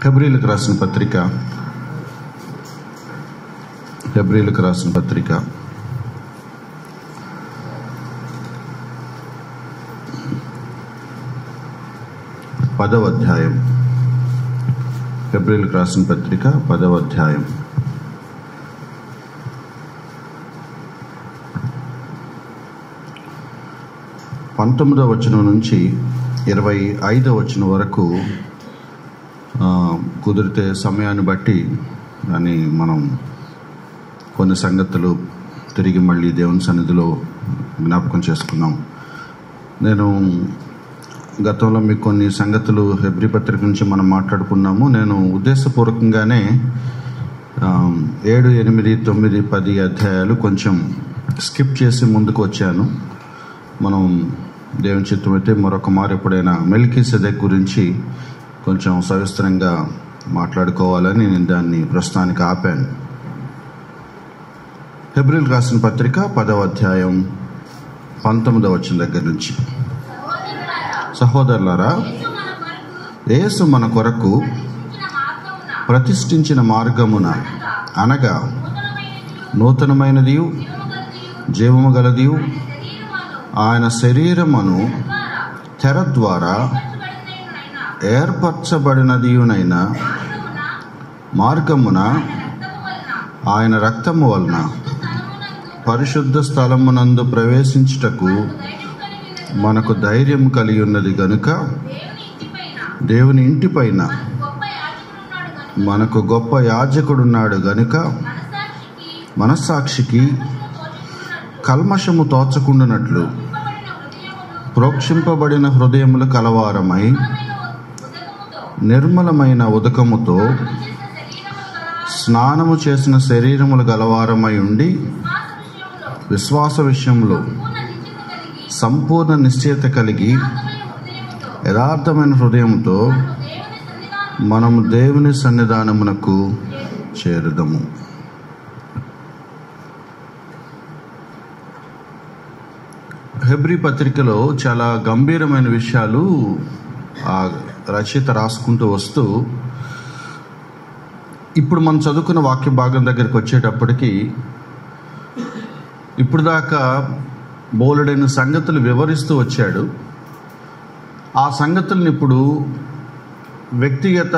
హెబ్రీయులకు రాసిన పత్రిక 10వ అధ్యాయం. హెబ్రీయులకు రాసిన పత్రిక 10వ అధ్యాయం. పంతొమ్మిదవ వచనం నుంచి 25వ వచనం వరకు కుదిరితే సమయాన్ని బట్టి అని మనం కొన్ని సంగతులు తిరిగి మళ్ళీ దేవుని సన్నిధిలో జ్ఞాపకం చేసుకున్నాం. నేను గతంలో మీకు కొన్ని సంగతులు హెబ్రీ పత్రిక నుంచి మనం మాట్లాడుకున్నాము. నేను ఉద్దేశపూర్వకంగానే 7, 8, 9, 10 అధ్యాయాలు కొంచెం స్కిప్ చేసి ముందుకు వచ్చాను. మనం దేవుని చిత్తం అయితే మరొక మారు ఎప్పుడైనా మెల్కీసెదెక్ గురించి కొంచెం సవిస్తరంగా మాట్లాడుకోవాలని నేను దాన్ని ప్రస్తుతానికి ఆపాను. హెబ్రీయులకు రాసిన పత్రిక 10వ అధ్యాయం 19వ వచనం దగ్గర నుంచి. సహోదరులారా, యేసు మన కొరకు ప్రతిష్ఠించిన మార్గమున అనగా నూతనమైనదియు జీవము గలదియు ఆయన శరీరమును తెర ద్వారా ఏర్పరచబడినదియునైన మార్గమున ఆయన రక్తము వలన పరిశుద్ధ స్థలమునందు ప్రవేశించుటకు మనకు ధైర్యం కలిగి ఉన్నది గనుక దేవుని ఇంటి పైన మనకు గొప్ప యాజకుడున్నాడు గనుక మనస్సాక్షికి కల్మషము తోచకుండానట్లు ప్రోక్షింపబడిన హృదయములు కలవారమై నిర్మలమైన ఉదకముతో స్నానము చేసిన శరీరములు గలవారమై ఉండి విశ్వాస విషయంలో సంపూర్ణ నిశ్చయత కలిగి యథార్థమైన హృదయంతో మనము దేవుని సన్నిధానమునకు చేరుదము. హెబ్రీ పత్రికలో చాలా గంభీరమైన విషయాలు ఆ రచయిత రాసుకుంటూ వస్తూ, ఇప్పుడు మనం చదువుకున్న వాక్య భాగం దగ్గరికి వచ్చేటప్పటికి ఇప్పుడు దాకా బోలెడైన సంగతులు వివరిస్తూ వచ్చాడు. ఆ సంగతులను ఇప్పుడు వ్యక్తిగత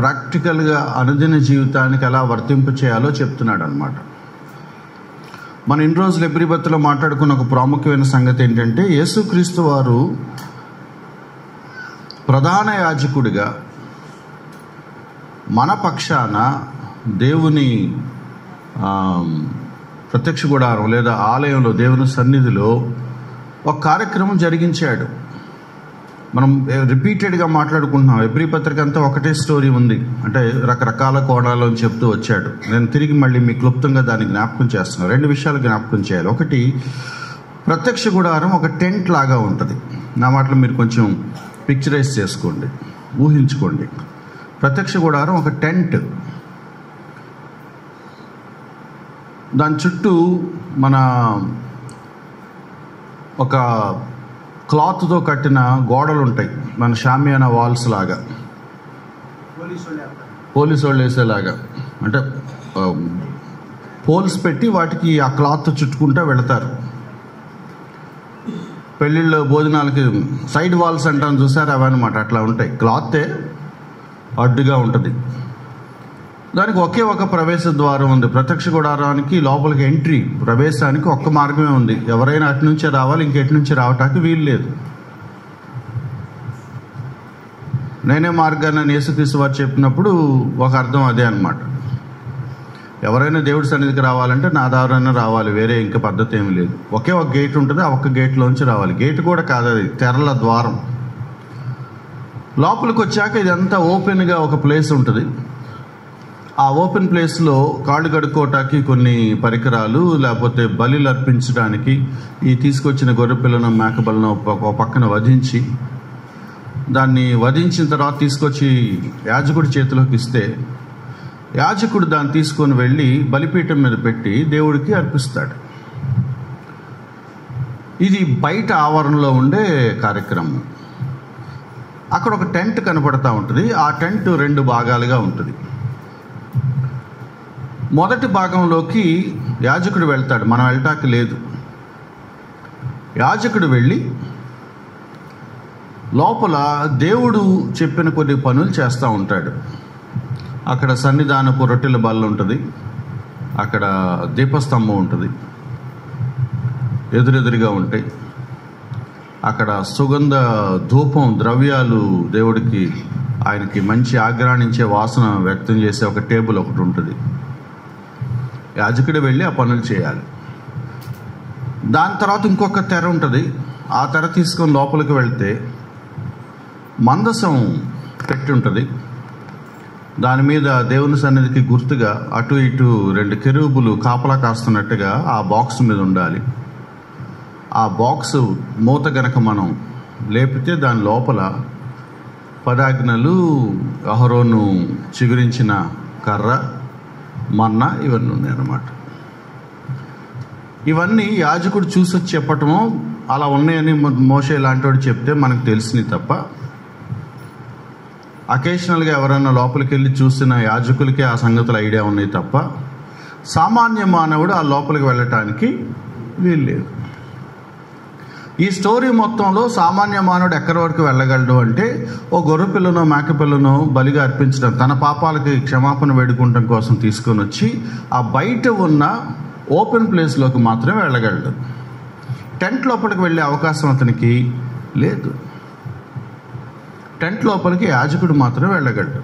ప్రాక్టికల్గా అనుదిన జీవితానికి ఎలా వర్తింప చేయాలో చెప్తున్నాడు అన్నమాట. మన ఇన్ని రోజులు హెబ్రీ పత్రికలో మాట్లాడుకున్న ఒక ప్రాముఖ్యమైన సంగతి ఏంటంటే, యేసుక్రీస్తు వారు ప్రధాన యాజకుడిగా మన పక్షాన దేవుని ప్రత్యక్ష గుడారం లేదా ఆలయంలో దేవుని సన్నిధిలో ఒక కార్యక్రమం జరిగించాడు. మనం రిపీటెడ్గా మాట్లాడుకుంటున్నాం. హెబ్రీ పత్రిక అంతా ఒకటే స్టోరీ ఉంది, అంటే రకరకాల కోణాలను చెప్తూ వచ్చాడు. నేను తిరిగి మళ్ళీ మీకు క్లుప్తంగా దాన్ని జ్ఞాపకం చేస్తున్నాను. 2 విషయాలు జ్ఞాపకం చేయాలి. ఒకటి, ప్రత్యక్ష గుడారం ఒక టెంట్ లాగా ఉంటుంది. నా మాటలు మీరు కొంచెం పిక్చరైజ్ చేసుకోండి, ఊహించుకోండి. ప్రత్యక్ష గుడారం ఒక టెంట్. దాని చుట్టూ మన ఒక క్లాత్తో కట్టిన గోడలు ఉంటాయి, మన షామియానా వాల్స్ లాగా, పోలీసు వాళ్ళు వేసేలాగా. అంటే పోల్స్ పెట్టి వాటికి ఆ క్లాత్ చుట్టుకుంటూ వెళతారు. పెళ్ళిళ్ళు భోజనాలకి సైడ్ వాల్స్ అంటాం చూసారు, అవన్నమాట. అట్లా ఉంటాయి, క్లాతే అడ్డుగా ఉంటుంది. దానికి ఒకే ఒక ప్రవేశ ద్వారం ఉంది. ప్రత్యక్ష గుడారానికి లోపలికి ఎంట్రీ, ప్రవేశానికి ఒక్క మార్గమే ఉంది. ఎవరైనా అటు నుంచే రావాలి, ఇంకెటు నుంచి రావటానికి వీలు లేదు. నేనే మార్గాన్ని యేసుక్రీస్తు వారు చెప్పినప్పుడు ఒక అర్థం అదే అన్నమాట. ఎవరైనా దేవుడి సన్నిధికి రావాలంటే నా ద్వారానే రావాలి, వేరే ఇంకా పద్ధతి ఏమి లేదు. ఒకే ఒక గేట్ ఉంటుంది, ఆ ఒక్క గేట్లోంచి రావాలి. గేట్ కూడా కాదు, అది తెరల ద్వారం. లోపలికి వచ్చాక ఇదంతా ఓపెన్గా ఒక ప్లేస్ ఉంటుంది. ఆ ఓపెన్ ప్లేస్లో కాళ్ళు కడుక్కోవటానికి కొన్ని పరికరాలు, లేకపోతే బలిలు అర్పించడానికి ఈ తీసుకొచ్చిన గొర్రెపిల్లను మేకబలను ఒక పక్కన వధించి, దాన్ని వధించిన తర్వాత తీసుకొచ్చి యాజకుడి చేతిలోకి ఇస్తే యాజకుడు దాన్ని తీసుకొని వెళ్ళి బలిపీఠం మీద పెట్టి దేవుడికి అర్పిస్తాడు. ఇది బయట ఆవరణలో ఉండే కార్యక్రమం. అక్కడ ఒక టెంట్ కనపడతా ఉంటుంది. ఆ టెంట్ 2 భాగాలుగా ఉంటుంది. మొదటి భాగంలోకి యాజకుడు వెళ్తాడు, మనం వెళ్ళటానికి లేదు. యాజకుడు వెళ్ళి లోపల దేవుడు చెప్పిన కొన్ని పనులు చేస్తూ ఉంటాడు. అక్కడ సన్నిధానపు రొట్టెల బల్ల ఉంటుంది, అక్కడ దీపస్తంభం ఉంటుంది, ఎదురెదురుగా ఉంటాయి. అక్కడ సుగంధ ధూపం ద్రవ్యాలు దేవుడికి ఆయనకి మంచి ఆగ్రహించే వాసన వ్యక్తం చేసే ఒక టేబుల్ ఒకటి ఉంటుంది. యాజకుడు వెళ్ళి ఆ పనులు చేయాలి. దాని తర్వాత ఇంకొక తెర ఉంటుంది. ఆ తెర తీసుకొని లోపలికి వెళ్తే మందసం పెట్టి ఉంటుంది. దాని మీద దేవుని సన్నిధికి గుర్తుగా అటు ఇటు 2 కెరూబులు కాపలా కాస్తున్నట్టుగా ఆ బాక్స్ మీద ఉండాలి. ఆ బాక్స్ మూత గనక మనం లేపితే దాని లోపల 10 ఆజ్ఞలు, అహరోను చిగురించిన కర్ర, మన్నా ఇవన్నీ ఉన్నాయన్నమాట. ఇవన్నీ యాజకుడు చూసి చెప్పటమో అలా ఉన్నాయని మోషే లాంటివాడు చెప్తే మనకు తెలిసినవి తప్ప, అకేషనల్గా ఎవరైనా లోపలికి వెళ్ళి చూసిన యాజకులకే ఆ సంగతులు ఐడియా ఉన్నాయి తప్ప సామాన్య మానవుడు ఆ లోపలికి వెళ్ళటానికి వీల్లేదు. ఈ స్టోరీ మొత్తంలో సామాన్య మానవుడు ఎక్కడి వరకు వెళ్ళగలడు అంటే, ఓ గొర్రె పిల్లనో మేక పిల్లనో బలిగా అర్పించడం, తన పాపాలకి క్షమాపణ వేడుకోవటం కోసం తీసుకొని వచ్చి ఆ బయట ఉన్న ఓపెన్ ప్లేస్లోకి మాత్రమే వెళ్ళగలడు. టెంట్ లోపలికి వెళ్ళే అవకాశం అతనికి లేదు. టెంట్ లోపలికి యాజకుడు మాత్రమే వెళ్ళగలడు.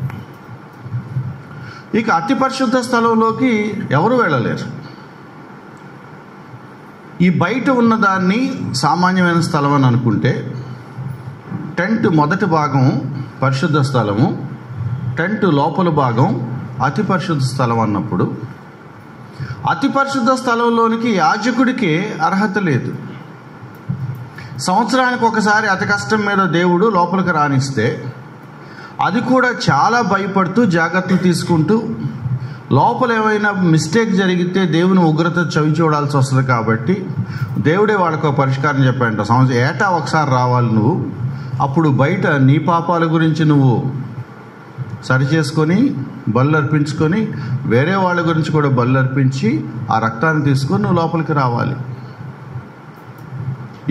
ఇక అతి పరిశుద్ధ స్థలంలోకి ఎవరు వెళ్ళలేరు. ఈ బయట ఉన్నదాన్ని సామాన్యమైన స్థలం అని అనుకుంటే, టెంట్ మొదటి భాగం పరిశుద్ధ స్థలము, టెంట్ లోపల భాగం అతి పరిశుద్ధ స్థలం అన్నప్పుడు, అతి పరిశుద్ధ స్థలంలోనికి యాజకుడికి అర్హత లేదు. సంవత్సరానికి ఒకసారి అతి కష్టం మీద దేవుడు లోపలికి రానిస్తే, అది కూడా చాలా భయపడుతూ జాగ్రత్తలు తీసుకుంటూ, లోపల ఏమైనా మిస్టేక్ జరిగితే దేవుని ఉగ్రత చవి చూడాల్సి వస్తుంది. కాబట్టి దేవుడే వాళ్ళకు ఒక పరిష్కారం చెప్పాడంట, ఏటా ఒకసారి రావాలి నువ్వు, అప్పుడు బయట నీ పాపాల గురించి నువ్వు సరి చేసుకొని బళ్ళు అర్పించుకొని వేరే వాళ్ళ గురించి కూడా బళ్ళు అర్పించి ఆ రక్తాన్ని తీసుకొని నువ్వు లోపలికి రావాలి.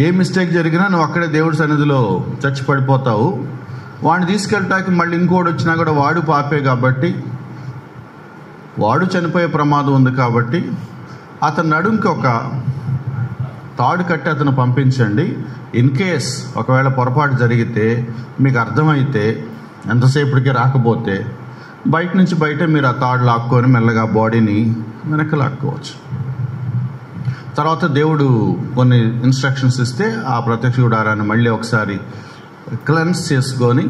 ఏ మిస్టేక్ జరిగినా నువ్వు అక్కడే దేవుడి సన్నిధిలో చచ్చి పడిపోతావు. వాడిని తీసుకెళ్ళటానికి మళ్ళీ ఇంకోటి వచ్చినా కూడా వాడు పాపే కాబట్టి, వాడు చనిపోయే ప్రమాదం ఉంది కాబట్టి అతని నడుంకి ఒక తాడు కట్టి అతను పంపించండి. ఇన్ కేస్ ఒకవేళ పొరపాటు జరిగితే మీకు అర్థమైతే ఎంతసేపటికి రాకపోతే బయట నుంచి బయట మీరు ఆ తాడు లాక్కొని మెల్లగా బాడీని వెనక్కి లాక్కోవచ్చు. తర్వాత దేవుడు కొన్ని ఇన్స్ట్రక్షన్స్ ఇస్తే ఆ ప్రత్యక్ష గుడారాన్ని మళ్ళీ ఒకసారి క్లెన్స్ చేసుకొని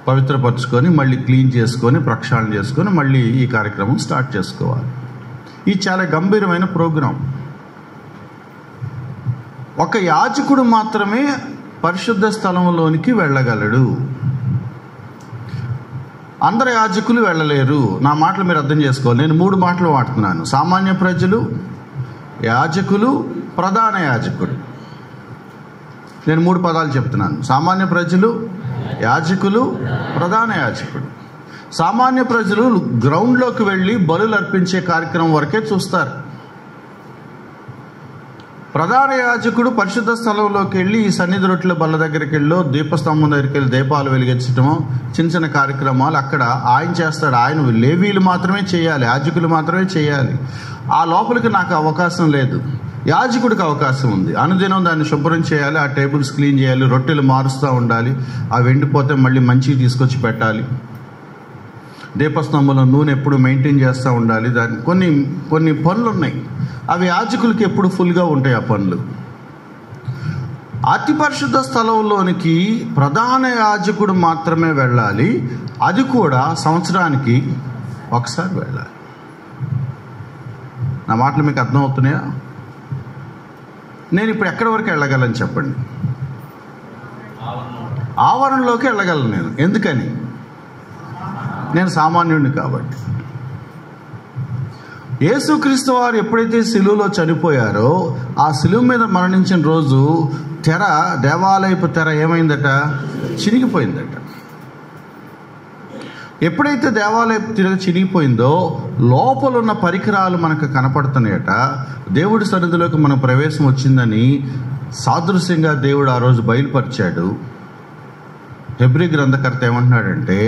పవిత్రపరచుకొని మళ్ళీ క్లీన్ చేసుకొని ప్రక్షాళన చేసుకొని మళ్ళీ ఈ కార్యక్రమం స్టార్ట్ చేసుకోవాలి. ఇది చాలా గంభీరమైన ప్రోగ్రాం. ఒక యాజకుడు మాత్రమే పరిశుద్ధ స్థలంలోనికి వెళ్ళగలడు. అందరు యాజకులు వెళ్ళలేరు. నా మాటలు మీరు అర్థం చేసుకోవాలి. నేను 3 మాటలు వాడుతున్నాను: సామాన్య ప్రజలు, యాజకులు, ప్రధాన యాజకుడు. నేను 3 పదాలు చెప్తున్నాను: సామాన్య ప్రజలు, యాజకులు, ప్రధాన యాజకుడు. సామాన్య ప్రజలు గ్రౌండ్లోకి వెళ్ళి బలులు అర్పించే కార్యక్రమం వరకే చూస్తారు. ప్రధాన యాజకుడు పరిశుద్ధ స్థలంలోకి వెళ్ళి ఈ సన్నిధి రొట్టెల బల్ల దగ్గరికి వెళ్ళో దీపస్తంభం దగ్గరికి వెళ్ళి దీపాలు వెలిగించడమో చిన్న చిన్న కార్యక్రమాలు అక్కడ ఆయన చేస్తాడు. ఆయన లేవీలు మాత్రమే చేయాలి, యాజకులు మాత్రమే చేయాలి. ఆ లోపలికి నాకు అవకాశం లేదు. యాజకుడికి అవకాశం ఉంది. అనుదినం దాన్ని శుభ్రం చేయాలి, ఆ టేబుల్స్ క్లీన్ చేయాలి, రొట్టెలు మారుస్తూ ఉండాలి, అవి ఎండిపోతే మళ్ళీ మంచిగా తీసుకొచ్చి పెట్టాలి, దీపస్తంభంలో నూనె ఎప్పుడు మెయింటైన్ చేస్తూ ఉండాలి. దానికి కొన్ని పనులు ఉన్నాయి. అవి యాజకులకి ఎప్పుడు ఫుల్గా ఉంటాయి ఆ పనులు. అతి పరిశుద్ధ స్థలంలోనికి ప్రధాన యాజకుడు మాత్రమే వెళ్ళాలి. అది కూడా సంవత్సరానికి ఒకసారి వెళ్ళాలి. నా మాటలు మీకు అర్థమవుతున్నాయా? నేను ఇప్పుడు ఎక్కడి వరకు వెళ్ళగలను చెప్పండి? ఆవరణలోకి వెళ్ళగలను నేను. ఎందుకని? నేను సామాన్యుడిని కాబట్టి. యేసుక్రీస్తు వారు ఎప్పుడైతే సిలువలో చనిపోయారో ఆ సిలువ మీద మరణించిన రోజు దేవాలయపు తెర ఏమైందట? చినిగిపోయిందట. ఎప్పుడైతే దేవాలయపు తెర చినిగిపోయిందో లోపల ఉన్న పరికరాలు మనకు కనపడుతున్నాయట. దేవుడి సన్నిధిలోకి మన ప్రవేశం వచ్చిందని సాదృశ్యంగా దేవుడు ఆ రోజు బయలుపరిచాడు. హెబ్రీ గ్రంథకర్త ఏమంటున్నాడంటే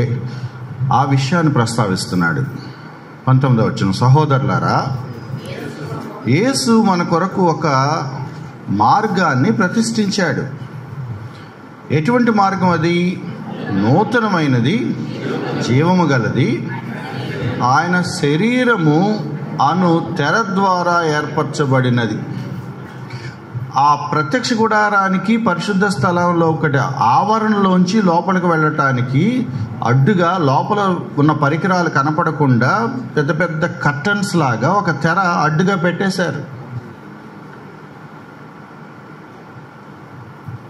ఆ విషయాన్ని ప్రస్తావిస్తున్నాడు. 19వ వచనం, సహోదరులారా, యేసు మన కొరకు ఒక మార్గాన్ని ప్రతిష్ఠించాడు. ఎటువంటి మార్గం అది? నూతనమైనది, జీవము గలది. ఆయన శరీరము అను తెర ద్వారా ఏర్పరచబడినది. ఆ ప్రత్యక్ష గుడారానికి పరిశుద్ధ స్థలంలో ఒకటి ఆవరణలోంచి లోపలికి వెళ్ళటానికి అడ్డుగా లోపల ఉన్న పరికరాలు కనపడకుండా పెద్ద పెద్ద కర్టన్స్ లాగా ఒక తెర అడ్డుగా పెట్టేశారు.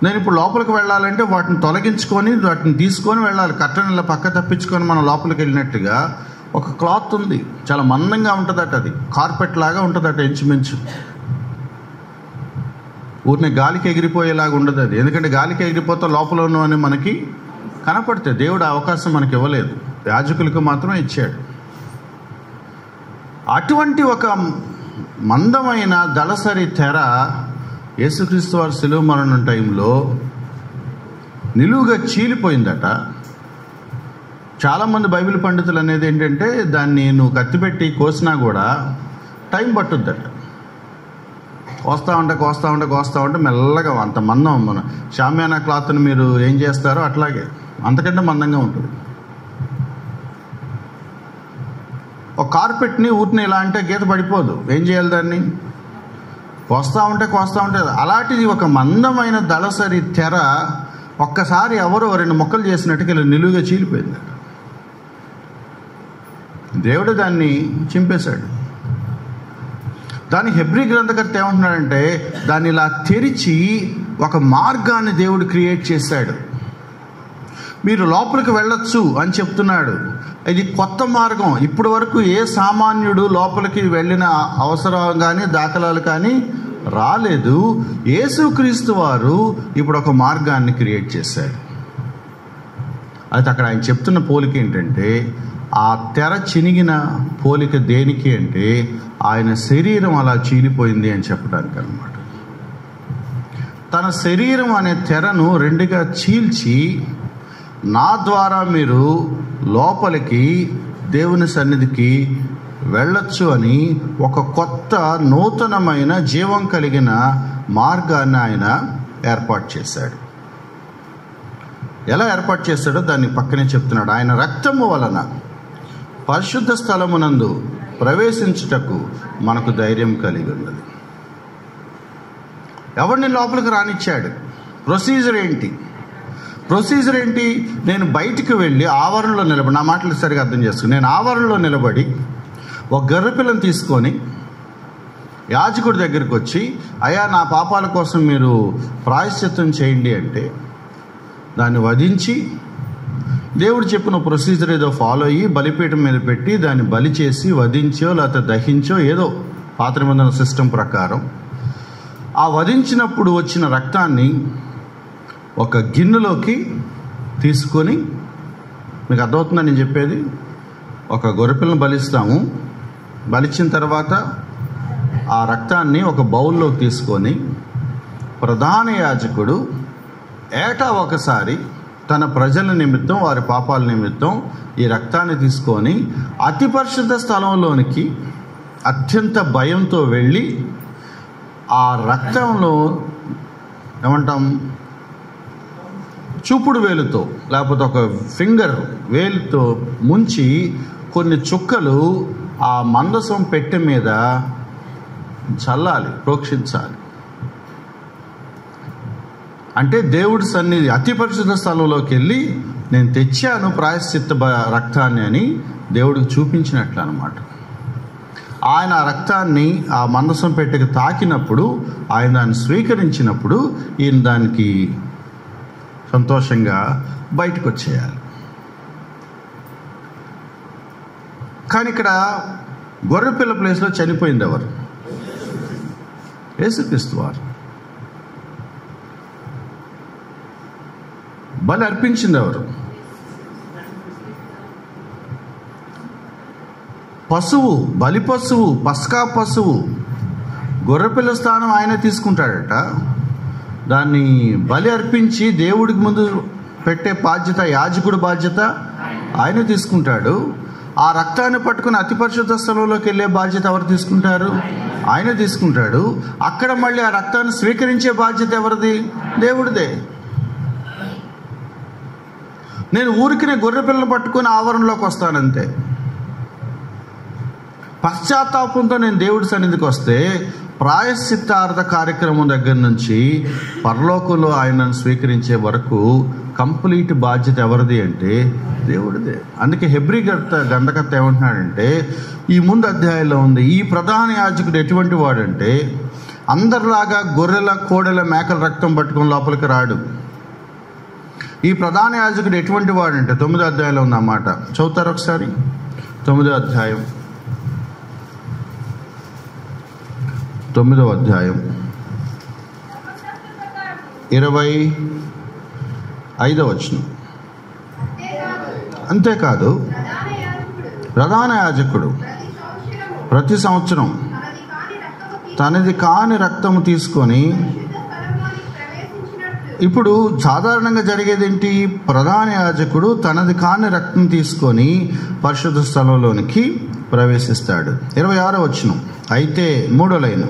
నేను ఇప్పుడు లోపలికి వెళ్ళాలంటే వాటిని తొలగించుకొని వాటిని తీసుకొని వెళ్ళాలి. కర్టన్ ఇలా పక్క తప్పించుకొని మనం లోపలికి వెళ్ళినట్టుగా ఒక క్లాత్ ఉంది, చాలా మందంగా ఉంటుందట. అది కార్పెట్ లాగా ఉంటుందట ఇంచుమించు. ఊరిని గాలికి ఎగిరిపోయేలాగా ఉండదు అది. ఎందుకంటే గాలికి ఎగిరిపోతే లోపల ఉన్నవని మనకి కనపడితే దేవుడు అవకాశం మనకి ఇవ్వలేదు, యాజకులకు మాత్రం ఇచ్చాడు. అటువంటి ఒక మందమైన దళసరి తెర యేసుక్రీస్తు వారి శిలువ మరణం టైంలో నిలువుగా చీలిపోయిందట. చాలామంది బైబిల్ పండితులు అనేది ఏంటంటే దాన్ని నువ్వు కత్తిపెట్టి కోసినా కూడా టైం పట్టుద్దట. కోస్తా ఉంటే మెల్లగా అంత మందం, మన షామియానా క్లాత్ని మీరు ఏం చేస్తారో అట్లాగే అంతకంటే మందంగా ఉంటుంది. ఒక కార్పెట్ని ఊరిని ఇలా అంటే గీత పడిపోదు, ఏం చేయాలి? దాన్ని కోస్తా ఉంటే అలాంటిది ఒక మందమైన దళసరి తెర ఒక్కసారి ఎవరో 2 ముక్కలు చేసినట్టుగా ఇలా నిలువుగా చీలిపోయిందట. దేవుడు దాన్ని చింపేశాడు. దాని హెబ్రీ గ్రంథకర్త ఏమంటున్నాడంటే దాన్ని ఇలా తెరిచి ఒక మార్గాన్ని దేవుడు క్రియేట్ చేశాడు. మీరు లోపలికి వెళ్ళొచ్చు అని చెప్తున్నాడు. ఇది కొత్త మార్గం. ఇప్పటి వరకు ఏ సామాన్యుడు లోపలికి వెళ్ళిన అవసరం కానీ దాఖలాలు కానీ రాలేదు. యేసుక్రీస్తు వారు ఇప్పుడు ఒక మార్గాన్ని క్రియేట్ చేశాడు. అయితే అక్కడ ఆయన చెప్తున్న పోలిక ఏంటంటే ఆ తెర చినిగిన పోలిక దేనికి అంటే ఆయన శరీరం అలా చీలిపోయింది అని చెప్పడానికి అన్నమాట. తన శరీరం అనే తెరను 2గా చీల్చి నా ద్వారా మీరు లోపలికి దేవుని సన్నిధికి వెళ్ళొచ్చు అని ఒక కొత్త నూతనమైన జీవం కలిగిన మార్గాన్ని ఆయన ఏర్పాటు చేశాడు. ఎలా ఏర్పాటు చేశాడో దాన్ని పక్కనే చెప్తున్నాడు. ఆయన రక్తము వలన పరిశుద్ధ స్థలమునందు ప్రవేశించుటకు మనకు ధైర్యం కలిగి ఉన్నది. ఎవరిని లోపలికి రానిచ్చాడు? ప్రొసీజర్ ఏంటి? నేను బయటికి వెళ్ళి ఆవరణలో నిలబడి, నా మాటలు సరిగా అర్థం చేసుకుని, నేను ఆవరణలో నిలబడి ఒక గొర్రెపిల్లను తీసుకొని యాజకుడి దగ్గరికి వచ్చి, అయ్యా నా పాపాల కోసం మీరు ప్రాయశ్చిత్తం చేయండి అంటే దాన్ని వధించి దేవుడు చెప్పిన ప్రొసీజర్ ఏదో ఫాలో అయ్యి బలిపీఠం మీద పెట్టి దాన్ని బలి చేసి వధించో లేకపోతే దహించో ఏదో పాత నిబంధన సిస్టమ్ ప్రకారం ఆ వధించినప్పుడు వచ్చిన రక్తాన్ని ఒక గిన్నెలోకి తీసుకొని, మీకు అర్థమవుతుందని నేను చెప్పేది, ఒక గొర్రెపిల్లను బలిస్తాము. బలిచిన తర్వాత ఆ రక్తాన్ని ఒక బౌల్లోకి తీసుకొని ప్రధాన యాజకుడు ఏటా ఒకసారి తన ప్రజల నిమిత్తం వారి పాపాల నిమిత్తం ఈ రక్తాన్ని తీసుకొని అతి పరిశుద్ధ స్థలంలోనికి అత్యంత భయంతో వెళ్ళి ఆ రక్తంలో ఏమంటాం చూపుడు వేలుతో లేకపోతే ఒక ఫింగర్ వేలుతో ముంచి కొన్ని చుక్కలు ఆ మందసం పెట్టె మీద చల్లాలి, ప్రోక్షించాలి. అంటే దేవుడి సన్నిధి అతి పరిశుద్ధ స్థలంలోకి వెళ్ళి నేను తెచ్చాను ప్రాయశ్చిత్త రక్తాన్ని అని దేవుడికి చూపించినట్లు అన్నమాట. ఆయన ఆ రక్తాన్ని ఆ మందసం పెట్టెకి తాకినప్పుడు, ఆయన దాన్ని స్వీకరించినప్పుడు ఈయన దానికి సంతోషంగా బయటకు వచ్చేయాలి. కానీ ఇక్కడ గొర్రెపిల్ల ప్లేస్లో చనిపోయింది ఎవరు? యేసుక్రీస్తు వారు. బలి అర్పించింది ఎవరు? పశువు, బలి పశువు, పస్కా పశువు, గొర్రెపిల్ల స్థానం ఆయన తీసుకుంటాడట. దాన్ని బలి అర్పించి దేవుడికి ముందు పెట్టే బాధ్యత, యాజకుడి బాధ్యత ఆయన తీసుకుంటాడు. ఆ రక్తాన్ని పట్టుకుని అతి పరిశుద్ధ స్థలంలోకి వెళ్ళే బాధ్యత ఎవరు తీసుకుంటారు? ఆయన తీసుకుంటాడు. అక్కడ మళ్ళీ ఆ రక్తాన్ని స్వీకరించే బాధ్యత ఎవరిది? దేవుడిదే. నేను ఊరికి గొర్రెపిల్లని పట్టుకుని ఆవరణలోకి వస్తానంతే. పశ్చాత్తాపంతో నేను దేవుడి సన్నిధికి వస్తే ప్రాయశ్చిత్తార్థ కార్యక్రమం దగ్గర నుంచి పరలోకంలో ఆయనను స్వీకరించే వరకు కంప్లీట్ బాధ్యత ఎవరిది అంటే దేవుడిదే. అందుకే హెబ్రీ గ్రంథకర్త ఏమంటున్నాడంటే, ఈ ముందు అధ్యాయంలో ఉంది, ఈ ప్రధాన యాజకుడు ఎటువంటి వాడంటే అందరిలాగా గొర్రెల, కోడెల, మేకల రక్తం పట్టుకుని లోపలికి రాడు. ఈ ప్రధాన యాజకుడు ఎటువంటి వాడంటే 9వ అధ్యాయంలో ఉంది అన్నమాట. చదువుతారు ఒకసారి. 9వ అధ్యాయం 25వ వచనం. అంతేకాదు ప్రధాన యాజకుడు ప్రతి సంవత్సరం తనది కాని రక్తము తీసుకొని, ఇప్పుడు సాధారణంగా జరిగేది ఏంటి? ప్రధాన యాజకుడు తనది కాని రక్తం తీసుకొని పరిశుద్ధ స్థలంలోనికి ప్రవేశిస్తాడు. 26వ వచనం. అయితే 3వ లైన్,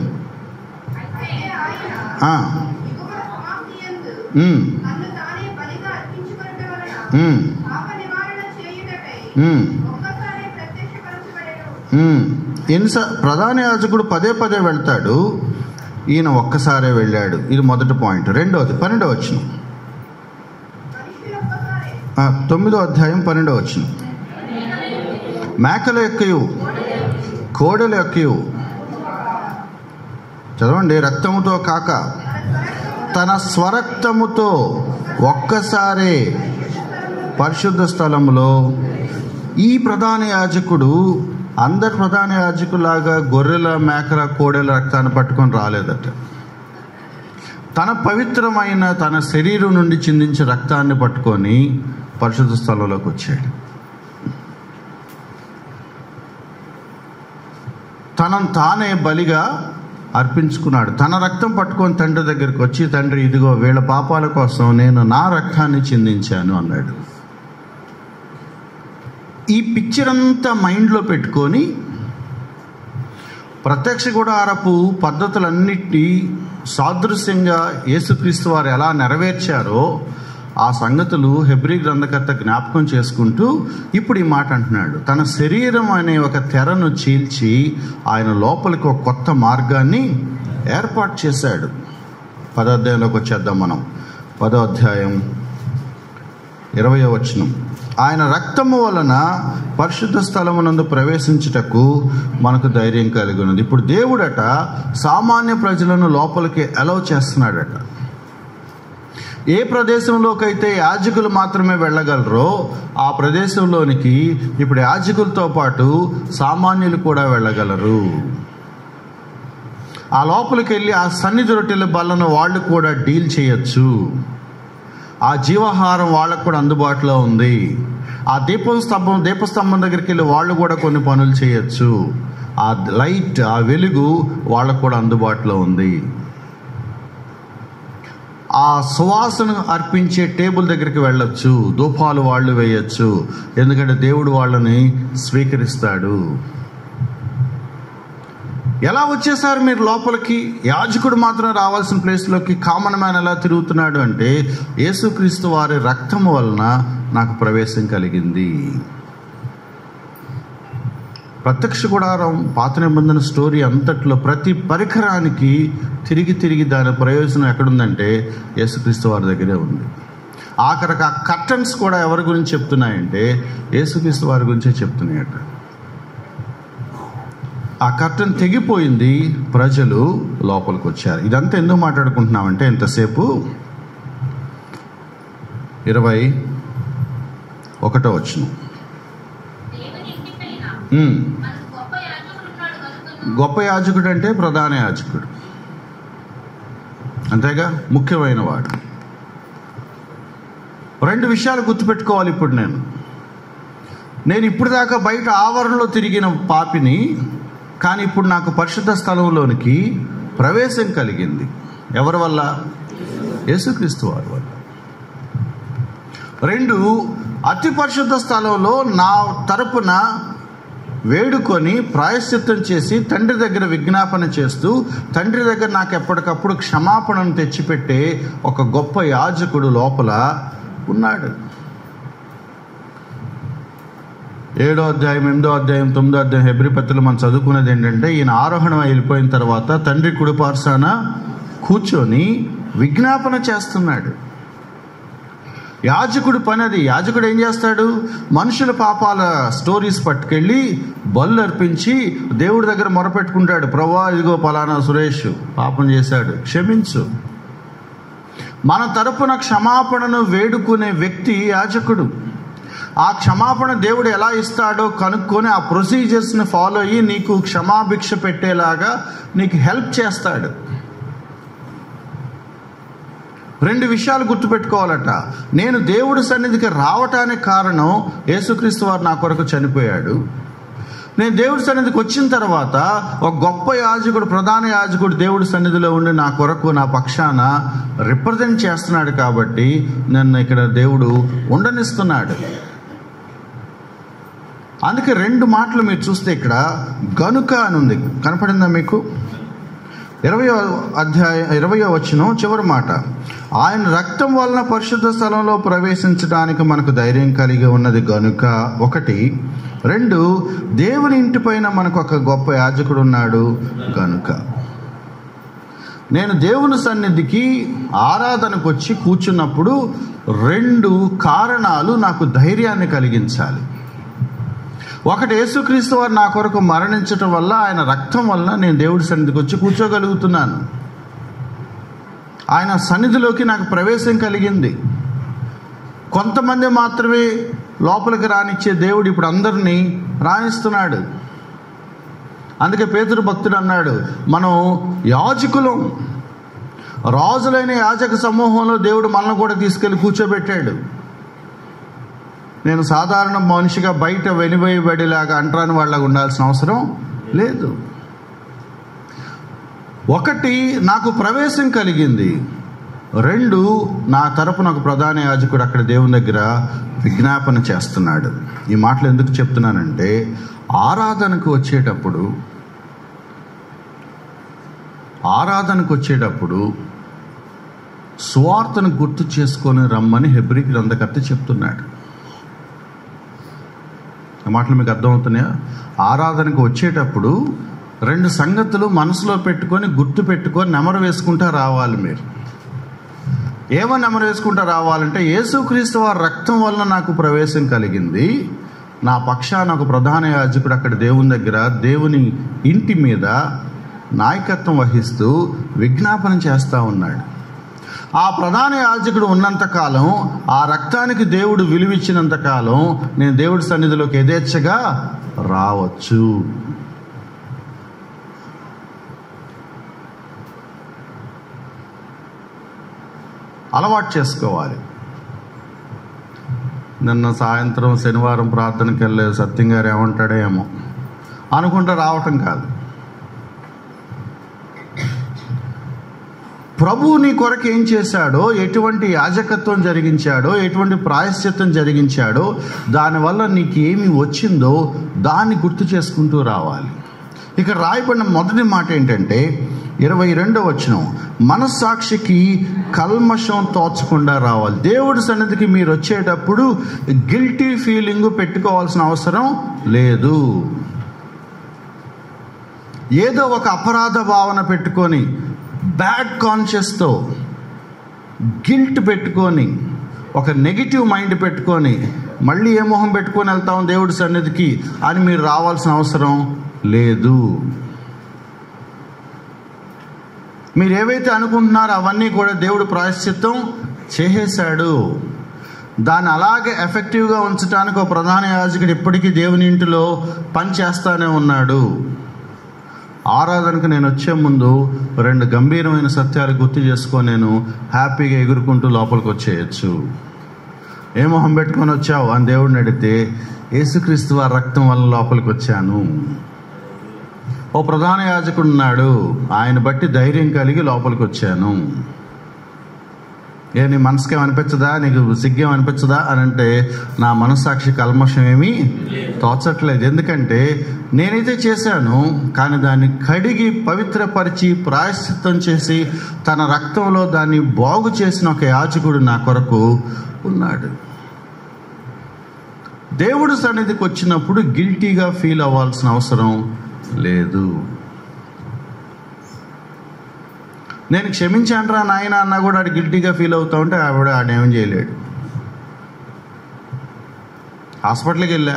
ప్రధాన యాజకుడు పదే పదే వెళ్తాడు, ఈయన ఒక్కసారే వెళ్ళాడు. ఇది మొదటి పాయింట్. రెండవది 12వ వచనం, 9వ అధ్యాయం 12వ వచనం. మేకల యొక్కయు కోడెల యొక్కయు, చదవండి, రక్తముతో కాక తన స్వరక్తముతో ఒక్కసారే పరిశుద్ధ స్థలములో. ఈ ప్రధాన యాజకుడు అందరు ప్రధాన యాజకులాగా గొర్రెల, మేకల, కోడెల రక్తాన్ని పట్టుకొని రాలేదట. తన పవిత్రమైన తన శరీరం నుండి చిందించే రక్తాన్ని పట్టుకొని పరిశుద్ధ స్థలంలోకి వచ్చాడు. తనను తానే బలిగా అర్పించుకున్నాడు. తన రక్తం పట్టుకొని తండ్రి దగ్గరికి వచ్చి, తండ్రి ఇదిగో వీళ్ళ పాపాల కోసం నేను నా రక్తాన్ని చిందించాను అన్నాడు. ఈ పిక్చర్ అంతా మైండ్లో పెట్టుకొని ప్రత్యక్ష గుడారపు పద్ధతులన్నిటి సాదృశ్యంగా యేసుక్రీస్తు వారు ఎలా నెరవేర్చారో ఆ సంగతులు హెబ్రీ గ్రంథకర్త జ్ఞాపకం చేసుకుంటూ ఇప్పుడు ఈ మాట అంటున్నాడు. తన శరీరం అనే ఒక తెరను చీల్చి ఆయన లోపలికి ఒక కొత్త మార్గాన్ని ఏర్పాటు చేశాడు. 10వ అధ్యాయంలోకి వచ్చేద్దాం మనం. 10వ అధ్యాయం 20వ వచనం. ఆయన రక్తము వలన పరిశుద్ధ స్థలమునందు ప్రవేశించుటకు మనకు ధైర్యం కలిగి ఉన్నది. ఇప్పుడు దేవుడట సామాన్య ప్రజలను లోపలికి అలౌ చేస్తున్నాడట. ఏ ప్రదేశంలోకైతే యాజకులు మాత్రమే వెళ్ళగలరో ఆ ప్రదేశంలోనికి ఇప్పుడు యాజకులతో పాటు సామాన్యులు కూడా వెళ్ళగలరు. ఆ లోపలికి వెళ్ళి ఆ సన్నిధి రొట్టెల బల్లను వాళ్ళు కూడా డీల్ చేయొచ్చు. ఆ జీవాహారం వాళ్ళకు కూడా అందుబాటులో ఉంది. ఆ దీపస్తంభం దగ్గరికి వెళ్ళి వాళ్ళు కూడా కొన్ని పనులు చేయొచ్చు. ఆ లైట్, ఆ వెలుగు వాళ్ళకు కూడా అందుబాటులో ఉంది. ఆ సువాసన అర్పించే టేబుల్ దగ్గరికి వెళ్ళొచ్చు. ధూపాలు వాళ్ళు వేయచ్చు. ఎందుకంటే దేవుడు వాళ్ళని స్వీకరిస్తాడు. ఎలా వచ్చేసారు మీరు లోపలికి? యాజకుడు మాత్రం రావాల్సిన ప్లేస్లోకి కామన్ మ్యాన్ ఎలా తిరుగుతున్నాడు అంటే, యేసుక్రీస్తు వారి రక్తము వలన నాకు ప్రవేశం కలిగింది. ప్రత్యక్ష గుడారం పాత నిబంధన స్టోరీ అంతట్లో ప్రతి పరికరానికి తిరిగి దాని ప్రయోజనం ఎక్కడుందంటే యేసుక్రీస్తు వారి దగ్గరే ఉంది. ఆఖరికి ఆ కర్టన్స్ కూడా ఎవరి గురించి చెప్తున్నాయంటే యేసుక్రీస్తు వారి గురించే చెప్తున్నాయట. ఆ కర్టన్ తెగిపోయింది, ప్రజలు లోపలికి వచ్చారు. ఇదంతా ఎందుకు మాట్లాడుకుంటున్నామంటే ఎంతసేపు 21వ వచనం. గొప్ప యాజకుడు అంటే ప్రధాన యాజకుడు, అంతేగా, ముఖ్యమైన వాడు. రెండు విషయాలు గుర్తుపెట్టుకోవాలి. ఇప్పుడు నేను ఇప్పుడు దాకా బయట ఆవరణలో తిరిగిన పాపిని, కానీ ఇప్పుడు నాకు పరిశుద్ధ స్థలంలోనికి ప్రవేశం కలిగింది. ఎవరి వల్ల? యేసుక్రీస్తు వారి వల్ల. రెండు, అతి పరిశుద్ధ స్థలంలో నా తరపున వేడుకొని ప్రాయశ్చిత్తం చేసి తండ్రి దగ్గర విజ్ఞాపన చేస్తూ తండ్రి దగ్గర నాకు ఎప్పటికప్పుడు క్షమాపణను తెచ్చిపెట్టే ఒక గొప్ప యాజకుడు లోపల ఉన్నాడు. 7వ అధ్యాయం, 8వ అధ్యాయం, 9వ అధ్యాయం హెబ్రీ పత్రికలో మనం చదువుకునేది ఏంటంటే, ఈయన ఆరోహణం వెళ్ళిపోయిన తర్వాత తండ్రి కుడిపార్శాన కూర్చొని విజ్ఞాపన చేస్తున్నాడు. యాజకుడు పని అది. యాజకుడు ఏం చేస్తాడు? మనుషుల పాపాల స్టోరీస్ పట్టుకెళ్ళి బలు అర్పించి దేవుడి దగ్గర మొరపెట్టుకుంటాడు. ప్రభువా, ఇదిగో పలానా సురేష్ పాపం చేశాడు, క్షమించు. మన తరపున క్షమాపణను వేడుకునే వ్యక్తి యాజకుడు. ఆ క్షమాపణ దేవుడు ఎలా ఇస్తాడో కనుక్కొని ఆ ప్రొసీజర్స్ని ఫాలో అయ్యి నీకు క్షమాభిక్ష పెట్టేలాగా నీకు హెల్ప్ చేస్తాడు. రెండు విషయాలు గుర్తుపెట్టుకోవాలట. నేను దేవుడి సన్నిధికి రావటానికి కారణం యేసుక్రీస్తు వారు నా కొరకు చనిపోయాడు. నేను దేవుడి సన్నిధికి వచ్చిన తర్వాత ఒక గొప్ప యాజకుడు, ప్రధాన యాజకుడు దేవుడి సన్నిధిలో ఉండి నా కొరకు, నా పక్షాన రిప్రజెంట్ చేస్తున్నాడు. కాబట్టి నన్ను ఇక్కడ దేవుడు ఉండనిస్తున్నాడు. అందుకే రెండు మాటలు మీరు చూస్తే ఇక్కడ గనుక అని ఉంది, కనపడిందా మీకు? 20వ అధ్యాయం 20వ వచనం చివరి మాట, ఆయన రక్తం వలన పరిశుద్ధ స్థలంలో ప్రవేశించడానికి మనకు ధైర్యం కలిగి ఉన్నది గనుక. 1. 2, దేవుని ఇంటి పైన మనకు ఒక గొప్ప యాజకుడు ఉన్నాడు గనుక. నేను దేవుని సన్నిధికి ఆరాధనకు వచ్చి కూర్చున్నప్పుడు 2 కారణాలు నాకు ధైర్యాన్ని కలిగించాలి. 1, యేసుక్రీస్తు వారు నా కొరకు మరణించటం వల్ల, ఆయన రక్తం వల్ల నేను దేవుడి సన్నిధికి వచ్చి కూర్చోగలుగుతున్నాను. ఆయన సన్నిధిలోకి నాకు ప్రవేశం కలిగింది. కొంతమంది మాత్రమే లోపలికి రానిచ్చే దేవుడు ఇప్పుడు అందరినీ రాణిస్తున్నాడు. అందుకే పేతురు భక్తుడు అన్నాడు, మనం యాజకులం. రాజులైన యాజక సమూహంలో దేవుడు మనల్ని కూడా తీసుకెళ్ళి కూర్చోబెట్టాడు. నేను సాధారణ మనిషిగా బయట వెనివేయబడిలాగా అంటరాని వాళ్ళగా ఉండాల్సిన అవసరం లేదు. 1, నాకు ప్రవేశం కలిగింది. 2, నా తరపు నాకు ప్రధాన యాజకుడు అక్కడ దేవుని దగ్గర విజ్ఞాపన చేస్తున్నాడు. ఈ మాటలు ఎందుకు చెప్తున్నానంటే, ఆరాధనకు వచ్చేటప్పుడు సువార్తను గుర్తు చేసుకొని రమ్మని హెబ్రీ గ్రంథకర్త చెప్తున్నాడు. ఆ మాటలు మీకు అర్థమవుతున్నాయా? ఆరాధనకు వచ్చేటప్పుడు 2 సంగతులు మనసులో పెట్టుకొని, గుర్తు పెట్టుకొని నెమరు వేసుకుంటా రావాలి. మీరు ఏమని నెమరు వేసుకుంటా రావాలంటే, యేసుక్రీస్తు వారి రక్తం వలన నాకు ప్రవేశం కలిగింది, నా పక్షాన ఒక ప్రధాన యాజకుడు అక్కడ దేవుని దగ్గర, దేవుని ఇంటి మీద నాయకత్వం వహిస్తూ విజ్ఞాపన చేస్తూ ఉన్నాడు. ఆ ప్రధాన యాజకుడు ఉన్నంతకాలం, ఆ రక్తానికి దేవుడు విలువిచ్చినంతకాలం నేను దేవుడి సన్నిధిలోకి యథేచ్ఛగా రావచ్చు. అలవాటు చేసుకోవాలి. నిన్న సాయంత్రం శనివారం ప్రార్థనకి వెళ్ళే సత్యం గారు ఏమంటాడో ఏమో అనుకుంటా రావటం కాదు. ప్రభువు నీ కొరకు ఏం చేశాడో, ఎటువంటి యాజకత్వం జరిగించాడో, ఎటువంటి ప్రాయశ్చిత్తం జరిగించాడో, దానివల్ల నీకు ఏమి వచ్చిందో దాన్ని గుర్తు చేసుకుంటూ రావాలి. ఇక్కడ రాయబడిన మొదటి మాట ఏంటంటే 22వ వచనం, మనస్సాక్షికి కల్మషం తోచకుండా రావాలి. దేవుడి సన్నిధికి మీరు వచ్చేటప్పుడు గిల్టీ ఫీలింగ్ పెట్టుకోవాల్సిన అవసరం లేదు. ఏదో ఒక అపరాధ భావన పెట్టుకొని, బ్యాడ్ కాన్షియస్తో, గిల్ట్ పెట్టుకొని, ఒక నెగిటివ్ మైండ్ పెట్టుకొని మళ్ళీ ఏ మొహం పెట్టుకొని వెళ్తాం దేవుడి సన్నిధికి అని మీరు రావాల్సిన అవసరం లేదు. మీరు ఏవైతే అనుకుంటున్నారో అవన్నీ కూడా దేవుడు ప్రాయశ్చిత్తం చేసేశాడు. దాన్ని అలాగే ఎఫెక్టివ్గా ఉంచడానికి ఒక ప్రధాన యాజకుడు ఇప్పటికీ దేవుని ఇంటిలో పనిచేస్తూనే ఉన్నాడు. ఆరాధనకు నేను వచ్చే ముందు 2 గంభీరమైన సత్యాలు గుర్తు చేసుకొని నేను హ్యాపీగా ఎగురుకుంటూ లోపలికి వచ్చేయచ్చు. ఏ మొహం పెట్టుకొని వచ్చావు అని దేవుడిని అడిగితే, యేసుక్రీస్తు వారి రక్తం వల్ల లోపలికి వచ్చాను. ఓ ప్రధాన యాజకుడు ఉన్నాడు, ఆయన బట్టి ధైర్యం కలిగి లోపలికి వచ్చాను. నీ మనసుకేం అనిపించదా, నీకు సిగ్గేం అనిపించదా అని అంటే, నా మనస్సాక్షి కల్మషం ఏమీ తోచట్లేదు. ఎందుకంటే నేనైతే చేశాను, కానీ దాన్ని కడిగి పవిత్రపరిచి ప్రాయశ్చిత్తం చేసి తన రక్తంలో దాన్ని బాగు చేసిన ఒక యాజకుడు నా కొరకు ఉన్నాడు. దేవుడు సన్నిధికి వచ్చినప్పుడు గిల్టీగా ఫీల్ అవ్వాల్సిన అవసరం లేదు. నేను క్షమించానురా నాయన అన్నా కూడా ఆడు గిల్టీగా ఫీల్ అవుతా ఉంటే ఆడేమని చేయలేడు. హాస్పిటల్కి వెళ్ళా,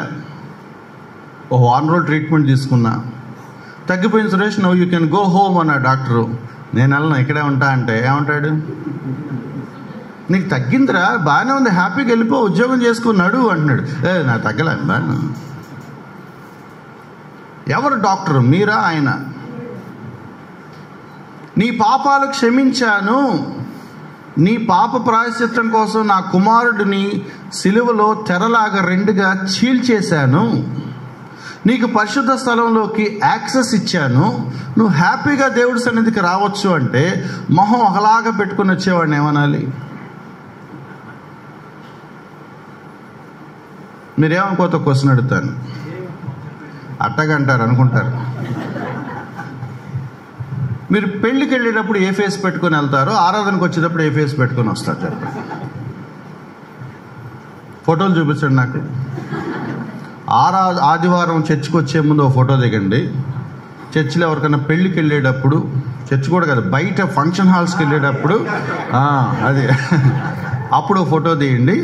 ఓ 1 రోజులు ట్రీట్మెంట్ తీసుకున్నా, తగ్గిపోయిన సురేష్ నవ్వు యూ కెన్ గో హోమ్ అన్నా డాక్టరు. నేను వెళ్ళను, ఇక్కడే ఉంటా అంటే ఏమంటాడు, నీకు తగ్గిందిరా, బాగానే ఉంది, హ్యాపీగా వెళ్ళిపో, ఉద్యోగం చేసుకున్నాడు అంటున్నాడు. నాకు తగ్గలే. ఎవరు డాక్టరు, మీరా ఆయన? నీ పాపాలు క్షమించాను, నీ పాప ప్రాయశ్చిత్తం కోసం నా కుమారుడిని సిలువలో తెరలాగా 2గా చీల్చేశాను, నీకు పరిశుద్ధ స్థలంలోకి యాక్సెస్ ఇచ్చాను, నువ్వు హ్యాపీగా దేవుడి సన్నిధికి రావచ్చు అంటే మొహం ఒకలాగా పెట్టుకుని వచ్చేవాడిని ఏమనాలి? మీరేమనుకోతో క్వశ్చన్ అడుగుతాను, అట్టగంటారు అనుకుంటారు. మీరు పెళ్ళికి వెళ్ళేటప్పుడు ఏ ఫేస్ పెట్టుకొని వెళ్తారో, ఆరాధనకు వచ్చేటప్పుడు ఏ ఫేస్ పెట్టుకొని వస్తారు చెప్పండి. ఫోటోలు చూపించండి నాకు. ఆదివారం చర్చికి వచ్చే ముందు ఓ ఫోటో దిగండి. చర్చిలో ఎవరికైనా పెళ్ళికి వెళ్ళేటప్పుడు, చర్చి కూడా కదా, బయట ఫంక్షన్ హాల్స్కి వెళ్ళేటప్పుడు అది అప్పుడు ఫోటో తీయండి,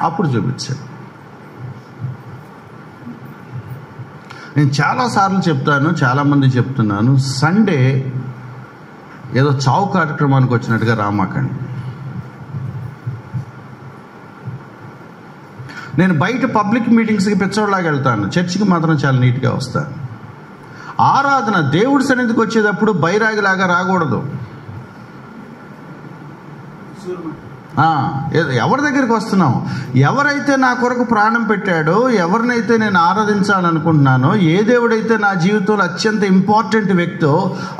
అప్పుడు చూపించండి. నేను చాలాసార్లు చెప్తాను, చాలామంది చెప్తున్నాను, సండే ఏదో చావు కార్యక్రమానికి వచ్చినట్టుగా రామాకండి. నేను బయట పబ్లిక్ మీటింగ్స్కి పిచ్చోడ్లాగా వెళ్తాను, చర్చికి మాత్రం చాలా నీట్గా వస్తాను. ఆరాధన దేవుడి సన్నిధికి వచ్చేటప్పుడు బైరాగిలాగా రాకూడదు. ఎవరి దగ్గరికి వస్తున్నాం, ఎవరైతే నా కొరకు ప్రాణం పెట్టాడో, ఎవరినైతే నేను ఆరాధించాలనుకుంటున్నానో, ఏ దేవుడైతే నా జీవితంలో అత్యంత ఇంపార్టెంట్ వ్యక్తో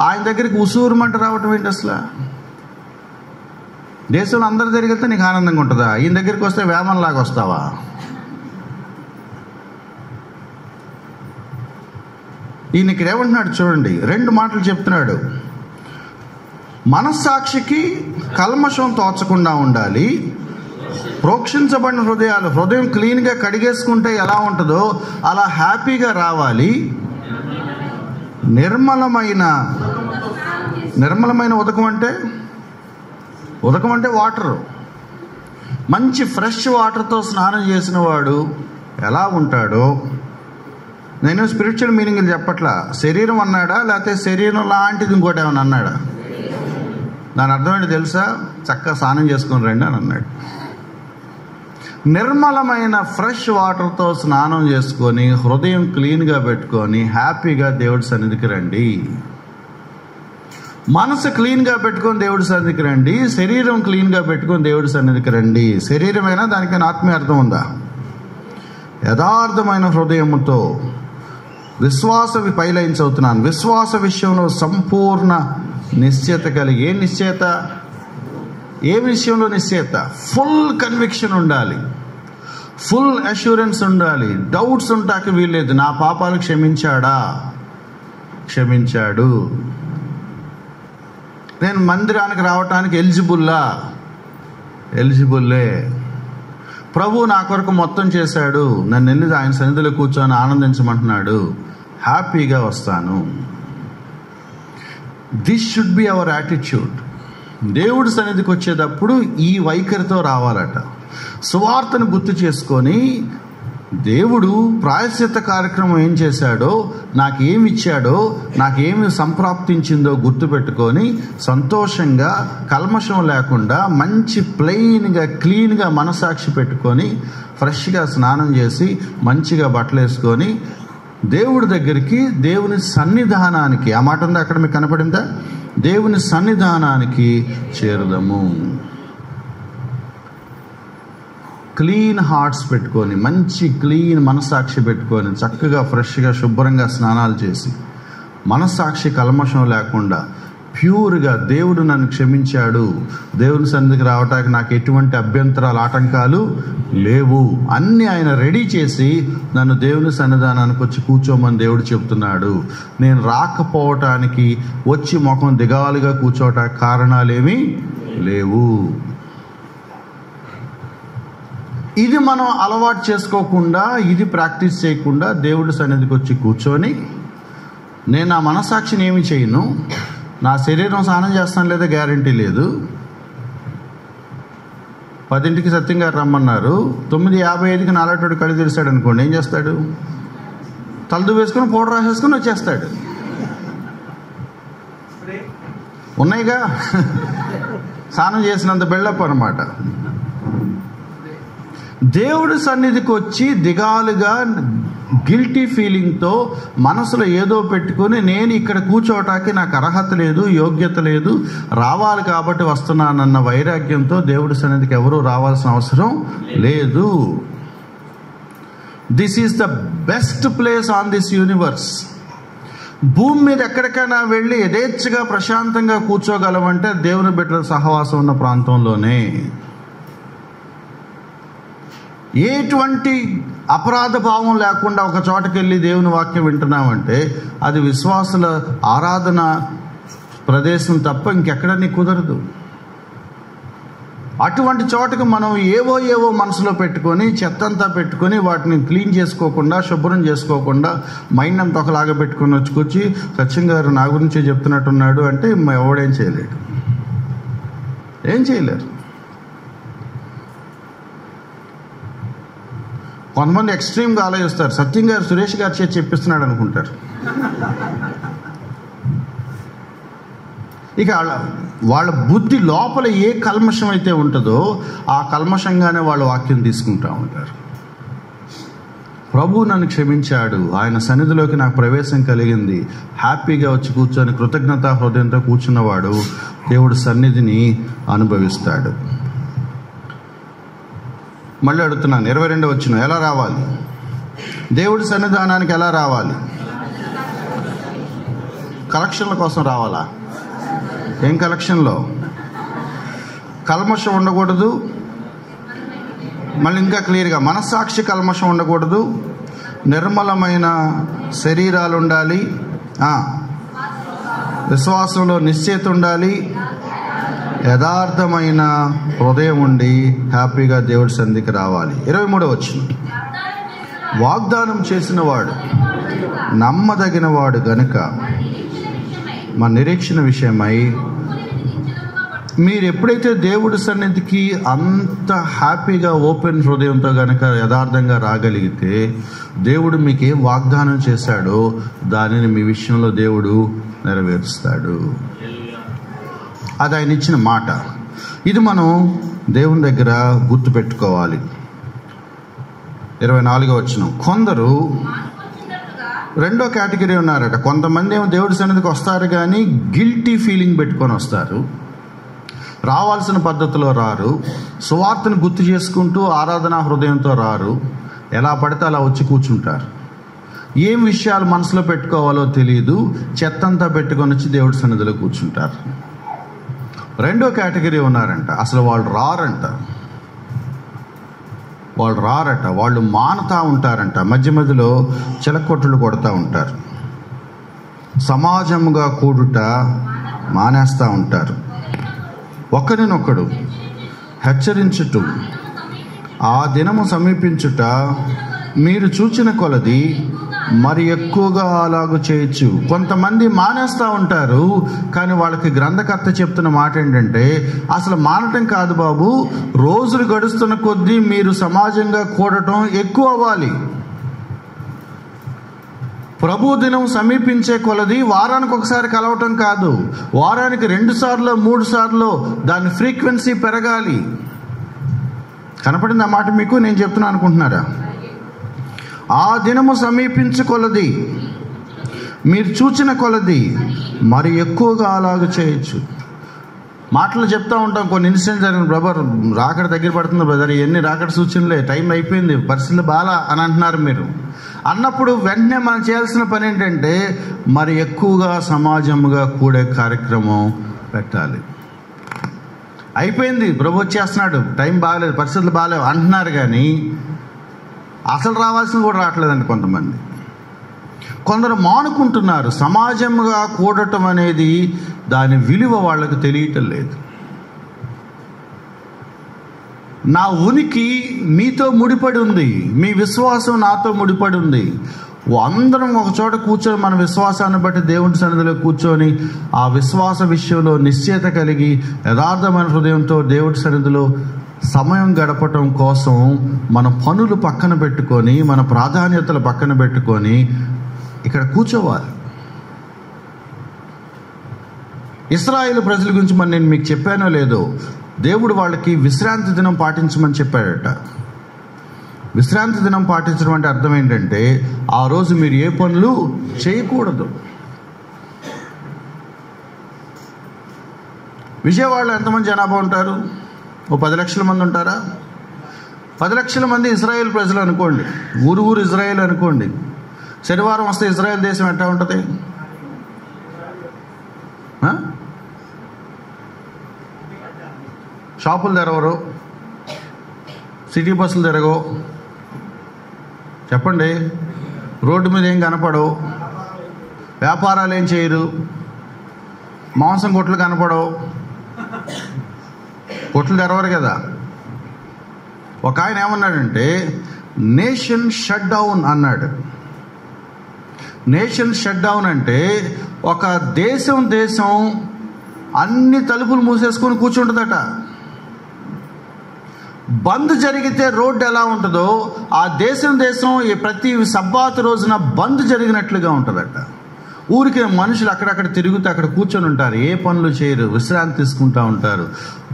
ఆయన దగ్గరికి ఉసూరుమంట రావటం ఏంటి అసలు? దేశంలో అందరి దగ్గరికి వెళ్తే నీకు ఆనందంగా ఉంటుందా? ఈయన దగ్గరికి వస్తే వేమన్లాగా వస్తావా? ఈయన ఇక్కడ ఏమంటున్నాడు చూడండి, 2 మాటలు చెప్తున్నాడు. మనస్సాక్షికి కల్మషం తోచకుండా ఉండాలి, ప్రోక్షించబడిన హృదయం క్లీన్గా కడిగేసుకుంటే ఎలా ఉంటుందో అలా హ్యాపీగా రావాలి. నిర్మలమైన ఉదకం అంటే వాటరు. మంచి ఫ్రెష్ వాటర్తో స్నానం చేసిన వాడు ఎలా ఉంటాడో, నేను స్పిరిచువల్ మీనింగ్లు చెప్పట్లా, శరీరం అన్నాడా లేకపోతే శరీరం లాంటిది ఇంకోటి ఏమైనా అన్నాడా? దాని అర్థం ఏంటి తెలుసా? చక్కగా స్నానం చేసుకుని రండి అని అన్నాడు. నిర్మలమైన ఫ్రెష్ వాటర్తో స్నానం చేసుకొని హృదయం క్లీన్గా పెట్టుకొని హ్యాపీగా దేవుడి సన్నిధికి రండి. మనసు క్లీన్గా పెట్టుకొని దేవుడి సన్నిధికి రండి, శరీరం క్లీన్గా పెట్టుకొని దేవుడి సన్నిధికి రండి. శరీరమైనా దానికైనా ఆత్మీయ అర్థం ఉందా? యథార్థమైన హృదయముతో పైలైన్స్ అవుతున్నాను, విశ్వాస విషయంలో సంపూర్ణ నిశ్చయత కలిగి. ఏ నిశ్చయత? ఏ విషయంలో నిశ్చయత? ఫుల్ కన్విక్షన్ ఉండాలి, ఫుల్ అష్యూరెన్స్ ఉండాలి. డౌట్స్ ఉంటాకి వీల్లేదు. నా పాపాలు క్షమించాడా? క్షమించాడు. నేను మందిరానికి రావటానికి ఎలిజిబుల్లే. ప్రభు నా కొరకు మొత్తం చేశాడు, నన్ను వెళ్ళి ఆయన సన్నిధిలో కూర్చొని ఆనందించమంటున్నాడు, హ్యాపీగా వస్తాను. This should be our attitude. దేవుడి సన్నిధికి వచ్చేటప్పుడు ఈ వైఖరితో రావాలట. సువార్తను గుర్తు చేసుకొని దేవుడు ప్రాయశ్చిత్త కార్యక్రమం ఏం చేశాడో, నాకేమి ఇచ్చాడో, నాకేమి సంప్రాప్తించిందో గుర్తుపెట్టుకొని సంతోషంగా కల్మషం లేకుండా మంచి ప్లెయిన్గా క్లీన్గా మనసాక్షి పెట్టుకొని ఫ్రెష్గా స్నానం చేసి మంచిగా బట్టలు వేసుకొని దేవుడి దగ్గరికి, దేవుని సన్నిధానానికి, ఆ మాట ఉందా అక్కడ మీకు కనపడిందా? దేవుని సన్నిధానానికి చేరుదాము. క్లీన్ హార్ట్స్ పెట్టుకొని, మంచి క్లీన్ మనస్సాక్షి పెట్టుకొని, చక్కగా ఫ్రెష్గా శుభ్రంగా స్నానాలు చేసి, మనస్సాక్షి కల్మషం లేకుండా ప్యూర్గా, దేవుడు నన్ను క్షమించాడు, దేవుని సన్నిధికి రావటానికి నాకు ఎటువంటి అభ్యంతరాలు, ఆటంకాలు లేవు అన్నీ ఆయన రెడీ చేసి నన్ను దేవుని సన్నిధానానికి వచ్చి కూర్చోమని దేవుడు చెప్తున్నాడు. నేను రాకపోవటానికి, వచ్చి ముఖం దిగాలుగా కూర్చోవటానికి కారణాలేమీ లేవు. ఇది మనం అలవాటు చేసుకోకుండా, ఇది ప్రాక్టీస్ చేయకుండా దేవుడి సన్నిధికి వచ్చి కూర్చొని, నేను నా మనస్సాక్షిని ఏమి చేయను, నా శరీరం స్నానం చేస్తాను లేదా గ్యారంటీ లేదు. 10ంటికి సత్యం గారు రమ్మన్నారు, 9:55కి నాలాటోడు కళ్ళు తెరిచాడు అనుకోండి, ఏం చేస్తాడు? తలదు వేసుకుని పౌడర్ రాసేసుకుని వచ్చేస్తాడు. ఉన్నాయిగా స్నానం చేసినంత బిల్డప్ అనమాట. దేవుడి సన్నిధికి వచ్చి దిగాలుగా, గిల్టీ ఫీలింగ్తో, మనసులో ఏదో పెట్టుకొని, నేను ఇక్కడ కూర్చోటానికి నాకు అర్హత లేదు, యోగ్యత లేదు, రావాలి కాబట్టి వస్తున్నానన్న వైరాగ్యంతో దేవుడి సన్నిధికి ఎవరూ రావాల్సిన అవసరం లేదు. This is the best place on this universe. భూమి మీద ఎక్కడికైనా వెళ్ళి యథేచ్ఛగా ప్రశాంతంగా కూర్చోగలమంటే దేవుని బిడ్డల సహవాసం ఉన్న ప్రాంతంలోనే. ఎటువంటి అపరాధ భావం లేకుండా ఒక చోటకి వెళ్ళి దేవుని వాక్యం వింటున్నామంటే అది విశ్వాసుల ఆరాధన ప్రదేశం తప్ప ఇంకెక్కడని కుదరదు. అటువంటి చోటకు మనం ఏవో మనసులో పెట్టుకొని, చెత్తంతా పెట్టుకొని, వాటిని క్లీన్ చేసుకోకుండా, శుభ్రం చేసుకోకుండా, మైండ్ అంతా ఒకలాగా పెట్టుకొని వచ్చుకొచ్చి సత్యం గారు నా గురించే చెప్తున్నట్టున్నాడు అంటే ఎవడేం చేయలేడు, ఏం చేయలేరు. కొంతమంది ఎక్స్ట్రీమ్గా ఆలోచిస్తారు, సత్యం గారు సురేష్ గారు చేసి చెప్పిస్తున్నాడు అనుకుంటారు. ఇక వాళ్ళ బుద్ధి లోపల ఏ కల్మషం అయితే ఉంటుందో ఆ కల్మషంగానే వాళ్ళ వాక్యం తీసుకుంటూ ఉంటారు. ప్రభు నన్ను క్షమించాడు, ఆయన సన్నిధిలోకి నాకు ప్రవేశం కలిగింది, హ్యాపీగా వచ్చి కూర్చొని కృతజ్ఞతా హృదయంతో కూర్చున్నవాడు దేవుడి సన్నిధిని అనుభవిస్తాడు. మళ్ళీ అడుగుతున్నాను, 22వ వచనం, ఎలా రావాలి? దేవుడి సన్నిధానానికి ఎలా రావాలి? కలెక్షన్ల కోసం రావాలా? ఏం కలెక్షన్లో? కల్మషం ఉండకూడదు. మళ్ళీ ఇంకా క్లియర్గా, మనస్సాక్షి కల్మషం ఉండకూడదు, నిర్మలమైన శరీరాలు ఉండాలి, విశ్వాసంలో నిశ్చయిత ఉండాలి, యథార్థమైన హృదయం ఉండి హ్యాపీగా దేవుడి సన్నిధికి రావాలి. 23వ వచనం, వాగ్దానం చేసిన వాడు నమ్మదగిన వాడు గనుక మన నిరీక్షణ విషయమై మీరు ఎప్పుడైతే దేవుడి సన్నిధికి అంత హ్యాపీగా ఓపెన్ హృదయంతో గనక యథార్థంగా రాగలిగితే, దేవుడు మీకు ఏం వాగ్దానం చేశాడో దానిని మీ విషయంలో దేవుడు నెరవేరుస్తాడు. అది ఆయన ఇచ్చిన మాట. ఇది మనం దేవుని దగ్గర గుర్తుపెట్టుకోవాలి. 24వ వచనం, కొందరు రెండో కేటగిరీ ఉన్నారట. కొంతమంది ఏమో దేవుడి సన్నిధికి వస్తారు కానీ గిల్టీ ఫీలింగ్ పెట్టుకొని వస్తారు, రావాల్సిన పద్ధతిలో రారు, సువార్తను గుర్తు చేసుకుంటూ ఆరాధనా హృదయంతో రారు, ఎలా పడితే అలా వచ్చి కూర్చుంటారు, ఏం విషయాలు మనసులో పెట్టుకోవాలో తెలియదు, చెత్తంతా పెట్టుకొని వచ్చి దేవుడి సన్నిధిలో కూర్చుంటారు. రెండో కేటగిరీ ఉన్నారంట, అసలు వాళ్ళు రారట, వాళ్ళు మానుతూ ఉంటారంట, మధ్య మధ్యలో చిలకొట్టులు కొడుతూ ఉంటారు, సమాజంగా కూడుట మానేస్తూ ఉంటారు, ఒకరినొకడు హెచ్చరించుట, ఆ దినము సమీపించుట మీరు చూచిన కొలది మరి ఎక్కువగా అలాగూ చేయొచ్చు. కొంతమంది మానేస్తూ ఉంటారు, కానీ వాళ్ళకి గ్రంథకర్త చెప్తున్న మాట ఏంటంటే, అసలు మానటం కాదు బాబు, రోజులు గడుస్తున్న కొద్దీ మీరు సమాజంగా కూడటం ఎక్కువ అవ్వాలి. ప్రభు దినం సమీపించే కొలది వారానికి ఒకసారి కలవటం కాదు, వారానికి 2 సార్లు 3 సార్లు దాని ఫ్రీక్వెన్సీ పెరగాలి. కనపడింది ఆ మాట మీకు? నేను చెప్తున్నా అనుకుంటున్నారా? ఆ దినము సమీపించు కొలది, మీరు చూచిన కొలది మరి ఎక్కువగా అలాగ చేయొచ్చు. మాటలు చెప్తా ఉంటాం, కొన్ని ఇన్సిడెంట్స్ జరిగిన, బ్రదర్ రాకడ దగ్గర పడుతుంది బ్రదర్, ఇవన్నీ రాకడ సూచనలే, టైం అయిపోయింది, పరిస్థితులు బాగా అని అంటున్నారు మీరు. అన్నప్పుడు వెంటనే మనం చేయాల్సిన పని ఏంటంటే మరి ఎక్కువగా సమాజంగా కూడే కార్యక్రమం పెట్టాలి. అయిపోయింది, ప్రభు వచ్చేస్తున్నాడు, టైం బాగలేదు, పరిస్థితులు బాగలేవు అంటున్నారు, కానీ అసలు రావాల్సింది కూడా రావట్లేదండి. కొందరు మానుకుంటున్నారు. సమాజంగా కూడటం అనేది దాని విలువ వాళ్ళకు తెలియటం లేదు. నా ఉనికి మీతో ముడిపడి ఉంది, మీ విశ్వాసం నాతో ముడిపడి ఉంది. అందరం ఒక చోట కూర్చొని మన విశ్వాసాన్ని బట్టి దేవుని సన్నిధిలో కూర్చొని ఆ విశ్వాస విషయంలో నిశ్చయత కలిగి యథార్థమైన హృదయంతో దేవుడి సన్నిధిలో సమయం గడపటం కోసం మన పనులు పక్కన పెట్టుకొని, మన ప్రాధాన్యతలు పక్కన పెట్టుకొని ఇక్కడ కూర్చోవాలి. ఇశ్రాయేలు ప్రజల గురించి మరి నేను మీకు చెప్పానో లేదో, దేవుడు వాళ్ళకి విశ్రాంతి దినం పాటించమని చెప్పాడట. విశ్రాంతి దినం పాటించడం అంటే అర్థం ఏంటంటే ఆ రోజు మీరు ఏ పనులు చేయకూడదు. విజయవాడలో ఎంతమంది జనాభా ఉంటారు? ఓ 10 లక్షల మంది ఉంటారా? 10 లక్షల మంది ఇజ్రాయేల్ ప్రజలు అనుకోండి, ఊరు ఇజ్రాయేల్ అనుకోండి. శనివారం వస్తే ఇజ్రాయెల్ దేశం ఎట్లా ఉంటుంది? షాపులు తెరవరు, సిటీ బస్సులు తిరగవు, చెప్పండి, రోడ్డు మీద ఏం కనపడవు, వ్యాపారాలు ఏం చేయరు, మాంసం కొట్లు కనపడవు, కొట్లు తెరవరు కదా. ఒక ఆయన ఏమన్నాడంటే నేషన్ షట్ డౌన్ అన్నాడు. నేషన్ షట్ డౌన్ అంటే ఒక దేశం అన్ని తలుపులు మూసేసుకొని కూర్చుంటుందట. బంద్ జరిగితే రోడ్డు ఎలా ఉంటుందో ఆ దేశం ప్రతి సబ్బాతు రోజున బంద్ జరిగినట్లుగా ఉంటుందట. ఊరికి మనుషులు అక్కడక్కడ తిరుగుతూ అక్కడ కూర్చొని ఉంటారు, ఏ పనులు చేయరు, విశ్రాంతి తీసుకుంటూ ఉంటారు.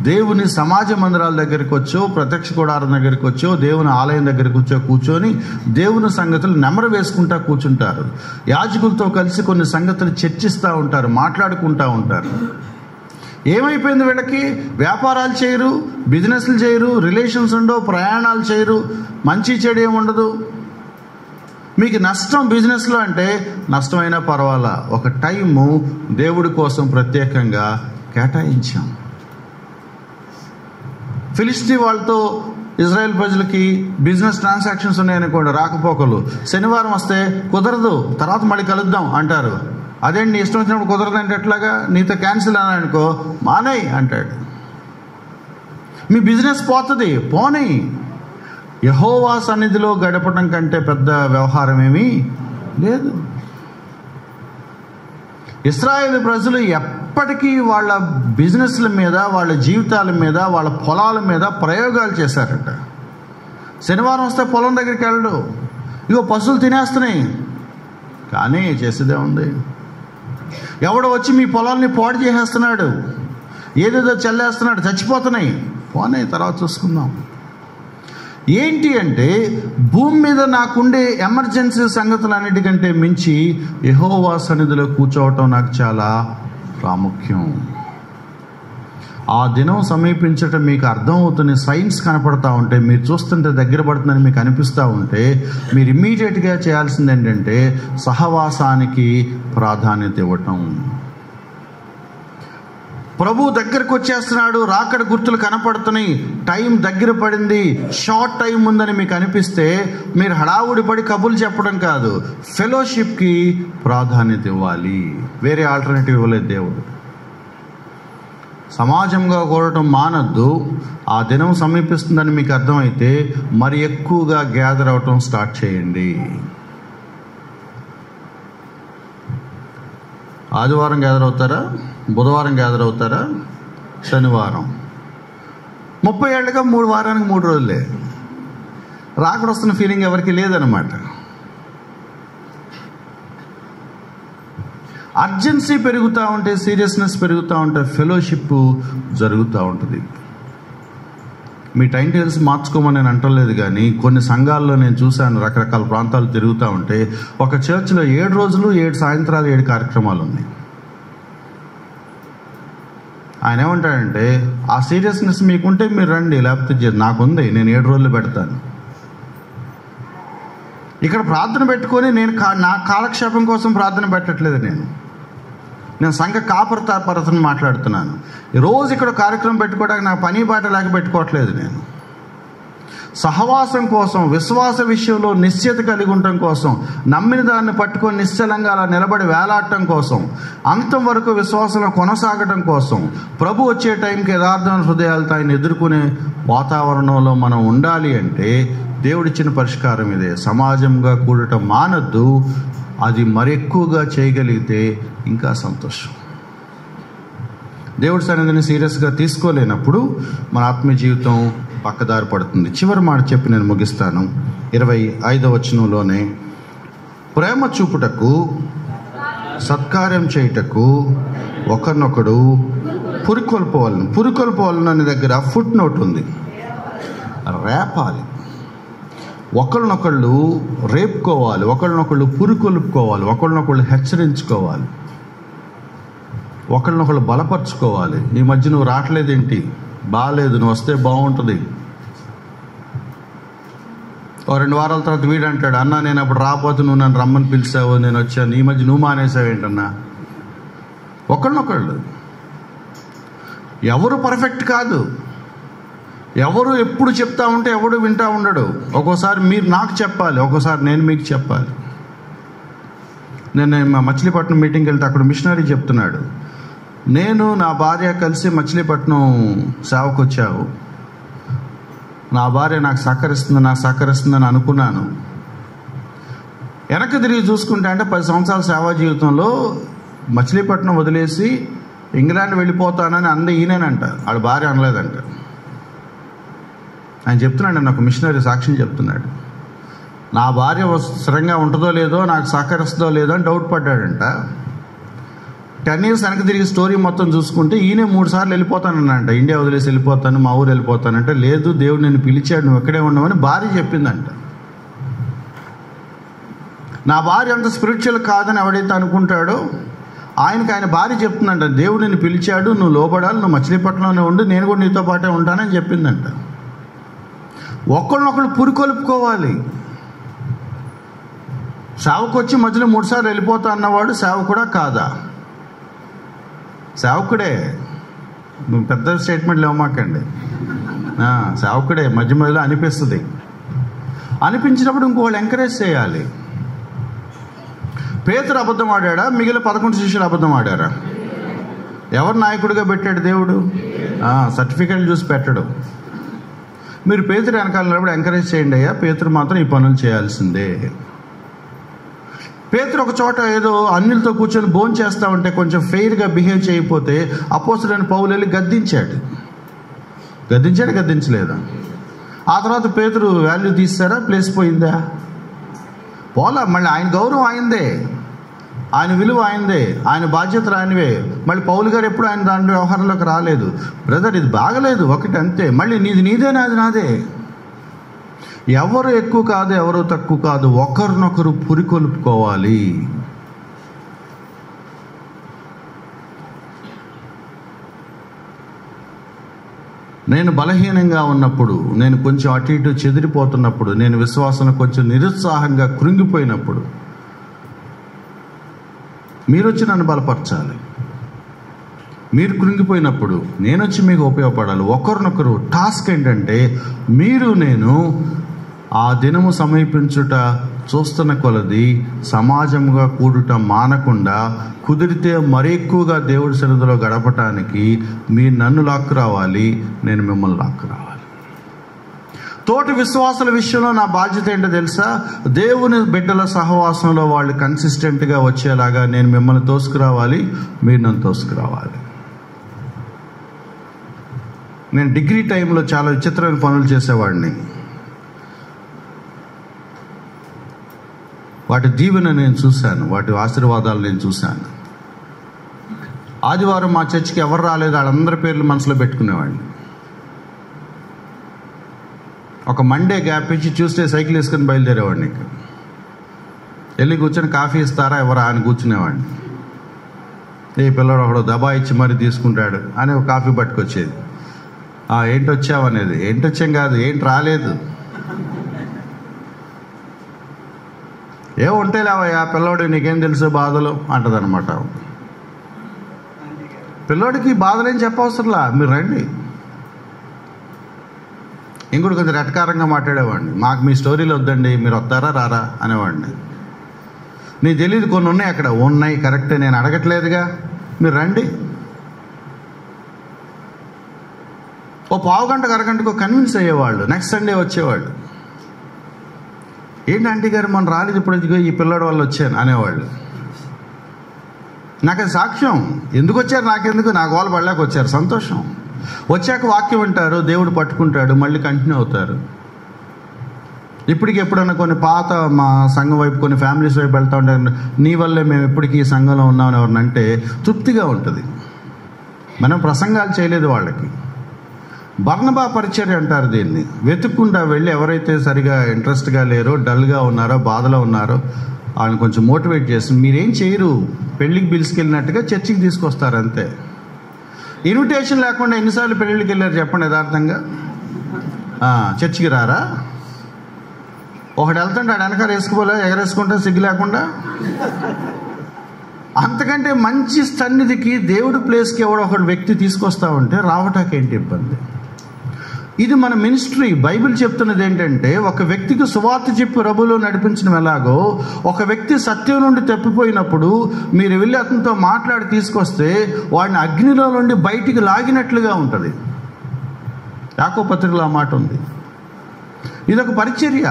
దేవుని సమాజ మందిరాల దగ్గరికి వచ్చో, ప్రత్యక్ష గుడారం దగ్గరికి వచ్చో, దేవుని ఆలయం దగ్గరికి వచ్చో కూర్చొని దేవుని సంగతులు నెమరు వేసుకుంటూ కూర్చుంటారు. యాజకులతో కలిసి కొన్ని సంగతులు చర్చిస్తూ ఉంటారు, మాట్లాడుకుంటూ ఉంటారు. ఏమైపోయింది వీళ్ళకి? వ్యాపారాలు చేయరు, బిజినెస్లు చేయరు, రిలేషన్స్ ఉండవు, ప్రయాణాలు చేయరు, మంచి చెడు ఏముండదు. మీకు నష్టం బిజినెస్లో అంటే నష్టమైనా పర్వాలా, ఒక టైము దేవుడి కోసం ప్రత్యేకంగా కేటాయించాం. ఫిలిస్తీ వాళ్ళతో ఇజ్రాయెల్ ప్రజలకి బిజినెస్ ట్రాన్సాక్షన్స్ ఉన్నాయనుకోండి, రాకపోకలు. శనివారం వస్తే కుదరదు, తర్వాత మళ్ళీ కలుద్దాం అంటారు. అదేంటి ఇష్టం వచ్చినప్పుడు కుదరదంటే ఎట్లాగా? నీతో క్యాన్సిల్ అని అనుకో, మానేయ్ అంటాడు. మీ బిజినెస్ పోతుంది, పోనీ. యెహోవా సన్నిధిలో గడపడం కంటే పెద్ద వ్యవహారం ఏమీ లేదు. ఇశ్రాయేలు ప్రజలు ఎప్పటికీ వాళ్ళ బిజినెస్ల మీద, వాళ్ళ జీవితాల మీద, వాళ్ళ పొలాల మీద ప్రయోగాలు చేశారట. శనివారం వస్తే పొలం దగ్గరికి వెళ్ళడు, ఇగో పశువులు తినేస్తున్నాయి, కానీ చేసేదే ఉంది. ఎవడో వచ్చి మీ పొలాల్ని పాడు చేసేస్తున్నాడు, ఏదేదో చల్లేస్తున్నాడు, చచ్చిపోతున్నాయి, పోనీ తర్వాత చూసుకుందాం. ఏంటి అంటే భూమి మీద నాకుండే ఎమర్జెన్సీ సంగతులన్నిటికంటే మించి యెహోవా సన్నిధిలో కూర్చోవటం నాకు చాలా ప్రాముఖ్యం. ఆ దినం సమీపించటం మీకు అర్థమవుతున్న సైన్స్ కనపడతా ఉంటే, మీరు చూస్తుంటే దగ్గర పడుతుందని మీకు అనిపిస్తూ ఉంటే, మీరు ఇమ్మీడియట్గా చేయాల్సింది ఏంటంటే సహవాసానికి ప్రాధాన్యత ఇవ్వటం. ప్రభు దగ్గరకు వచ్చేస్తున్నాడు, రాకడ గుర్తులు కనపడుతున్నాయి, టైం దగ్గర పడింది, షార్ట్ టైం ఉందని మీకు అనిపిస్తే మీరు హడావుడి పడి కబుర్లు చెప్పడం కాదు, ఫెలోషిప్కి ప్రాధాన్యత ఇవ్వాలి. వేరే ఆల్టర్నేటివ్ ఇవ్వలేదు దేవుడు. సమాజంగా కూడటం మానద్దు. ఆ దినం సమీపిస్తుందని మీకు అర్థమైతే మరి ఎక్కువగా గ్యాదర్ అవటం స్టార్ట్ చేయండి. ఆదివారం గ్యాదర్ అవుతారా? బుధవారం గ్యాదర్ అవుతారా? శనివారం? 30 ఏళ్ళుగా 3 వారానికి 3 రోజులే. రాకడ వస్తున్న ఫీలింగ్ ఎవరికి లేదనమాట. అర్జెన్సీ పెరుగుతూ ఉంటే, సీరియస్నెస్ పెరుగుతూ ఉంటే ఫెలోషిప్ జరుగుతూ ఉంటుంది. మీ టైం టేబుల్స్ మార్చుకోమని నేను అంటలేదు, కానీ కొన్ని సంఘాల్లో నేను చూశాను, రకరకాల ప్రాంతాలు తిరుగుతూ ఉంటే ఒక చర్చ్లో 7 రోజులు 7 సాయంత్రాలు 7 కార్యక్రమాలు ఉన్నాయి. ఆయన ఏమంటాడంటే, ఆ సీరియస్నెస్ మీకుంటే మీరు రండి, లేకపోతే నాకుంది, నేను 7 రోజులు పెడతాను. ఇక్కడ ప్రార్థన పెట్టుకొని నేను నా కాలక్షేపం కోసం ప్రార్థన పెట్టట్లేదు. నేను సంఘ కాపరతను మాట్లాడుతున్నాను. రోజు ఇక్కడ కార్యక్రమం పెట్టుకోవడానికి నా పని బాట లేక పెట్టుకోవట్లేదు. నేను సహవాసం కోసం, విశ్వాస విషయంలో నిశ్చయత కలిగి ఉండటం కోసం, నమ్మిన దాన్ని పట్టుకొని నిశ్చలంగా అలా నిలబడి వేలాడటం కోసం, అంతం వరకు విశ్వాసంలో కొనసాగటం కోసం, ప్రభు వచ్చే టైంకి యథార్థమైన హృదయాలతో ఆయన ఎదుర్కొనే వాతావరణంలో మనం ఉండాలి అంటే దేవుడిచ్చిన పరిష్కారం ఇదే. సమాజంగా కూడటం మానద్దు. అది మరెక్కువగా చేయగలిగితే ఇంకా సంతోషం. దేవుడి సన్నిధిని సీరియస్గా తీసుకోలేనప్పుడు మన ఆత్మీయ జీవితం పక్కదారి పడుతుంది. చివరి మాట చెప్పి నేను ముగిస్తాను. 25వ వచనంలోనే, ప్రేమ చూపుటకు, సత్కార్యం చేయుటకు ఒకరినొకడు పురికొల్పవలను అనే దగ్గర ఫుట్ నోట్ ఉంది. రేపాలి, ఒకళ్ళనొకళ్ళు రేపుకోవాలి, ఒకళ్ళనొకళ్ళు పురికొల్పుకోవాలి, ఒకళ్ళనొకళ్ళు హెచ్చరించుకోవాలి, ఒకళ్ళనొకళ్ళు బలపరుచుకోవాలి. నీ మధ్య నువ్వు రావట్లేదేంటి, బాగాలేదు, నువ్వు వస్తే బాగుంటుంది. 2 వారాల తర్వాత వీడు అంటాడు, అన్నా నేను అప్పుడు రాకపోతే నువ్వు నన్ను రమ్మని పిలిచావు, నేను వచ్చాను, ఈ మధ్య నువ్వు మానేసావు ఏంటన్నా. ఒకళ్ళనొకళ్ళు. ఎవరు పర్ఫెక్ట్ కాదు, ఎవరు ఎప్పుడు చెప్తా ఉంటే ఎవడు వింటా ఉండడు. ఒక్కోసారి మీరు నాకు చెప్పాలి, ఒక్కోసారి నేను మీకు చెప్పాలి. నేను మచిలీపట్నం మీటింగ్కి వెళ్తే అక్కడ మిషనరీ చెప్తున్నాడు, నేను నా భార్య కలిసి మచిలీపట్నం సేవకు వచ్చావు, నా భార్య నాకు సహకరిస్తుందని అనుకున్నాను. వెనక్కి తిరిగి చూసుకుంటే అంటే 10 సంవత్సరాల సేవా జీవితంలో మచిలీపట్నం వదిలేసి ఇంగ్లాండ్ వెళ్ళిపోతానని అంది ఈయనేనంట, ఆడ భార్య అనలేదంట. ఆయన చెప్తున్నాడు, నాకు మిషనరీ సాక్ష్యం చెప్తున్నాడు. నా భార్య స్థిరంగా ఉంటుందో లేదో, నాకు సహకరిస్తుందో లేదో అని డౌట్ పడ్డాడంట. 10 years వెనక్కి తిరిగి స్టోరీ మొత్తం చూసుకుంటే ఈయనే 3 సార్లు వెళ్ళిపోతానంట, ఇండియా వదిలేసి వెళ్ళిపోతాను, మా ఊరు వెళ్ళిపోతానంటే, లేదు దేవుడు నేను పిలిచాడు, నువ్వు ఎక్కడే ఉండవని భార్య చెప్పిందంట. నా భార్య అంత స్పిరిచువల్ కాదని ఎవడైతే అనుకుంటాడో ఆయన భార్య చెప్తుందంట, దేవుడు నేను పిలిచాడు, నువ్వు లోబడాలి, నువ్వు మచిలీపట్నంలోనే ఉండు, నేను కూడా నీతో పాటే ఉంటానని చెప్పిందంట. ఒకళ్ళనొకళ్ళు పురికొల్పుకోవాలి. సేవకు వచ్చి మధ్యలో 3 సార్లు వెళ్ళిపోతా అన్నవాడు సేవకుడా కాదా? సేవకుడే. పెద్ద స్టేట్మెంట్లు ఇవ్వమాకండి. సేవకుడే. మధ్యలో అనిపిస్తుంది. అనిపించినప్పుడు ఇంకోళ్ళు ఎంకరేజ్ చేయాలి. పేతురు అబద్ధం ఆడాడా? మిగిలిన 11 శిష్యులు అబద్ధం ఆడారా? ఎవరు నాయకుడిగా పెట్టాడు దేవుడు? సర్టిఫికెట్లు చూసి పెట్టడు. మీరు పేతురు వెనకాల నిలబడి ఎంకరేజ్ చేయండి అయ్యా, పేతురు మాత్రం ఈ పనులు చేయాల్సిందే. పేతురు ఒక చోట ఏదో అన్యులతో కూర్చొని భోజనం చేస్తా ఉంటే కొంచెం ఫెయిర్గా బిహేవ్ చేయకపోతే అపోస్తలుడైన పౌలు వెళ్ళి గద్దించలేదా? ఆ తర్వాత పేతురు వాల్యూ తీస్తారా? ప్లేస్ పోయిందా? పోలా. మళ్ళీ ఆయన గౌరవం ఆయనదే, ఆయన విలువ ఆయనదే, ఆయన బాధ్యతలు ఆయనవే. మళ్ళీ పౌలు గారు ఎప్పుడు ఆయన దాంట్లో వ్యవహారంలోకి రాలేదు. బ్రదర్ ఇది బాగలేదు, ఒకటి అంతే, మళ్ళీ నీదే నాది నాదే. ఎవరు ఎక్కువ కాదు, ఎవరు తక్కువ కాదు, ఒకరినొకరు పురికొల్పుకోవాలి. నేను బలహీనంగా ఉన్నప్పుడు, నేను కొంచెం అటు ఇటు చెదిరిపోతున్నప్పుడు, నేను విశ్వాసంలో కొంచెం నిరుత్సాహంగా కృంగిపోయినప్పుడు మీరు వచ్చి నన్ను బలపరచాలి. మీరు కృంగిపోయినప్పుడు నేను వచ్చి మీకు ఉపయోగపడాలి. ఒకరినొకరు టాస్క్ ఏంటంటే, మీరు నేను ఆ దినము సమీపించుట చూస్తున్న కొలది సమాజంగా కూడుట మానకుండా, కుదిరితే మరీ ఎక్కువగా దేవుడి సన్నిధిలో గడపటానికి మీరు నన్ను లాక్కు రావాలి, నేను మిమ్మల్ని లాక్కు రావాలి. తోటి విశ్వాసుల విషయంలో నా బాధ్యత ఏంటో తెలుసా? దేవుని బిడ్డల సహవాసంలో వాళ్ళు కన్సిస్టెంట్గా వచ్చేలాగా నేను మిమ్మల్ని తోసుకురావాలి, మీరు నన్ను తోసుకురావాలి. నేను డిగ్రీ టైంలో చాలా విచిత్రమైన పనులు చేసేవాడిని. వాటి దీవెన నేను చూశాను, వాటి ఆశీర్వాదాలు నేను చూశాను. ఆదివారం మా చర్చికి ఎవరు రాలేదు, వాళ్ళందరి పేర్లు మనసులో పెట్టుకునేవాడిని. ఒక మండే గ్యాప్ ఇచ్చి ట్యూస్డే సైకిల్ వేసుకొని బయలుదేరేవాడిని. వెళ్ళి కూర్చొని కాఫీ ఇస్తారా ఎవరా అని కూర్చునేవాడిని. ఏ పిల్లడు ఒకడు దబా ఇచ్చి మరీ తీసుకుంటాడు అని ఒక కాఫీ పట్టుకొచ్చేది. ఏంటి వచ్చావు అనేది, ఏంటి వచ్చాం కాదు, ఏంటి రాలేదు, ఉంటే లేవయ్యా పిల్లోడు నీకేం తెలుసు బాధలు అంటదనమాట. పిల్లోడికి బాధలేం చెప్పవసరంలా, మీరు రండి. ఇంకోటి కొంచెం రెటకారంగా మాట్లాడేవాడిని. మాకు మీ స్టోరీలు వద్దండి, మీరు వస్తారా రారా అనేవాడిని. నీకు తెలియదు కొన్ని ఉన్నాయి అక్కడ, ఉన్నాయి కరెక్టే, నేను అడగట్లేదుగా, మీరు రండి. ఓ పావు గంట అరగంటకు కన్విన్స్ అయ్యేవాళ్ళు. నెక్స్ట్ సండే వచ్చేవాళ్ళు. ఏంటి ఆంటీ గారు మనం రాలేదు, ఇప్పుడు ఈ పిల్లడి వల్ల వచ్చాను అనేవాళ్ళు. నాకు అది సాక్ష్యం. ఎందుకు వచ్చారు నాకెందుకు, నా గోల పడలేక వచ్చారు, సంతోషం. వచ్చాక వాక్యం వింటారు, దేవుడు పట్టుకుంటాడు, మళ్ళీ కంటిన్యూ అవుతారు. ఇప్పటికి ఎప్పుడన్నా కొన్ని పాత మా సంఘం వైపు కొన్ని ఫ్యామిలీస్ వైపు వెళ్తూ ఉంటారు, నీ వల్లే మేము ఎప్పటికీ ఈ సంఘంలో ఉన్నామని ఎవరినంటే తృప్తిగా ఉంటుంది. మనం ప్రసంగాలు చేయలేదు వాళ్ళకి. బర్నబా పరిచర్య అంటారు దీన్ని. వెతుక్కుండా వెళ్ళి ఎవరైతే సరిగా ఇంట్రెస్ట్గా లేరో, డల్గా ఉన్నారో, బాధలో ఉన్నారో వాళ్ళని కొంచెం మోటివేట్ చేసి, మీరేం చేయరు, పెళ్ళికి పిలుచుకెళ్ళినట్టుగా చర్చికి తీసుకొస్తారు అంతే. ఇన్విటేషన్ లేకుండా ఎన్నిసార్లు పెళ్ళిళ్ళకి వెళ్ళారు చెప్పండి యథార్థంగా. చర్చికి రారా? ఒకడు వెళ్తుంటే ఆడు వెనకాల వేసుకోలే, ఎగరేసుకుంటే సిగ్గు లేకుండా. అంతకంటే మంచి సన్నిధికి దేవుడి ప్లేస్కి ఎవడో ఒకడు వ్యక్తి తీసుకొస్తా ఉంటే రావటానికి ఏంటి ఇబ్బంది? ఇది మన మినిస్ట్రీ. బైబిల్ చెప్తున్నది ఏంటంటే, ఒక వ్యక్తికి సువార్త చెప్పి ప్రభువులో నడిపించడం ఎలాగో, ఒక వ్యక్తి సత్యం నుండి తప్పిపోయినప్పుడు మీరు వెళ్ళి అతనితో మాట్లాడి తీసుకొస్తే వాడిని అగ్నిలో నుండి బయటికి లాగినట్లుగా ఉంటుంది. యాకోబు పత్రికలో ఆ మాట ఉంది. ఇదొక పరిచర్య.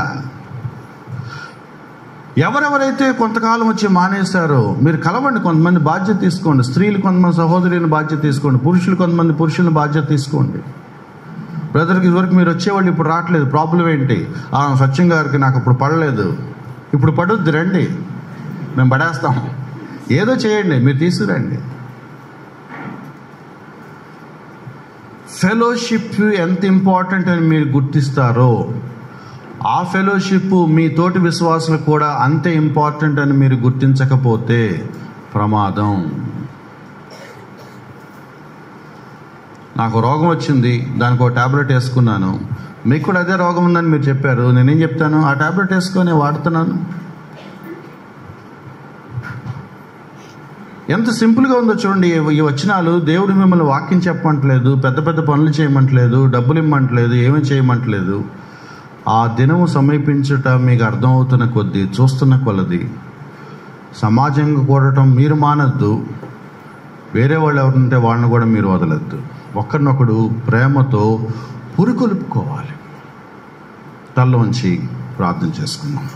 ఎవరెవరైతే కొంతకాలం వచ్చి మానేశారో మీరు కలవండి, కొంతమంది బాధ్యత తీసుకోండి. స్త్రీలు కొంతమంది సహోదరుని బాధ్యత తీసుకోండి, పురుషులు కొంతమంది పురుషులను బాధ్యత తీసుకోండి. బ్రదర్కి ఇదివరకు మీరు వచ్చేవాళ్ళు ఇప్పుడు రావట్లేదు, ప్రాబ్లం ఏంటి? సత్యం గారికి నాకు ఇప్పుడు పడలేదు, ఇప్పుడు పడుద్ది, రండి మేము పడేస్తాం, ఏదో చేయండి, మీరు తీసుకురండి. ఫెలోషిప్ ఎంత ఇంపార్టెంట్ అని మీరు గుర్తిస్తారో, ఆ ఫెలోషిప్ మీ తోటి విశ్వాసులకు కూడా అంతే ఇంపార్టెంట్ అని మీరు గుర్తించకపోతే ప్రమాదం. నాకు రోగం వచ్చింది, దానికి ఒక ట్యాబ్లెట్ వేసుకున్నాను, మీకు కూడా అదే రోగం ఉందని మీరు చెప్పారు, నేనేం చెప్తాను, ఆ ట్యాబ్లెట్ వేసుకొని వాడుతున్నాను. ఎంత సింపుల్గా ఉందో చూడండి. ఈ వచనాలు దేవుడు మిమ్మల్ని వాక్యం చెప్పమంటలేదు, పెద్ద పెద్ద పనులు చేయమంటలేదు, డబ్బులు ఇమ్మంటలేదు, ఏమీ చేయమంటలేదు. ఆ దినము సమీపించుట మీకు అర్థమవుతున్న కొద్దీ, చూస్తున్న కొలది సమాజంగా కూడటం మీరు మానద్దు. వేరే వాళ్ళు ఎవరుంటే వాళ్ళని కూడా మీరు వదలద్దు. ఒకరినొకడు ప్రేమతో పురికొల్పుకోవాలి. తల వంచి ప్రార్థన చేసుకుందాం.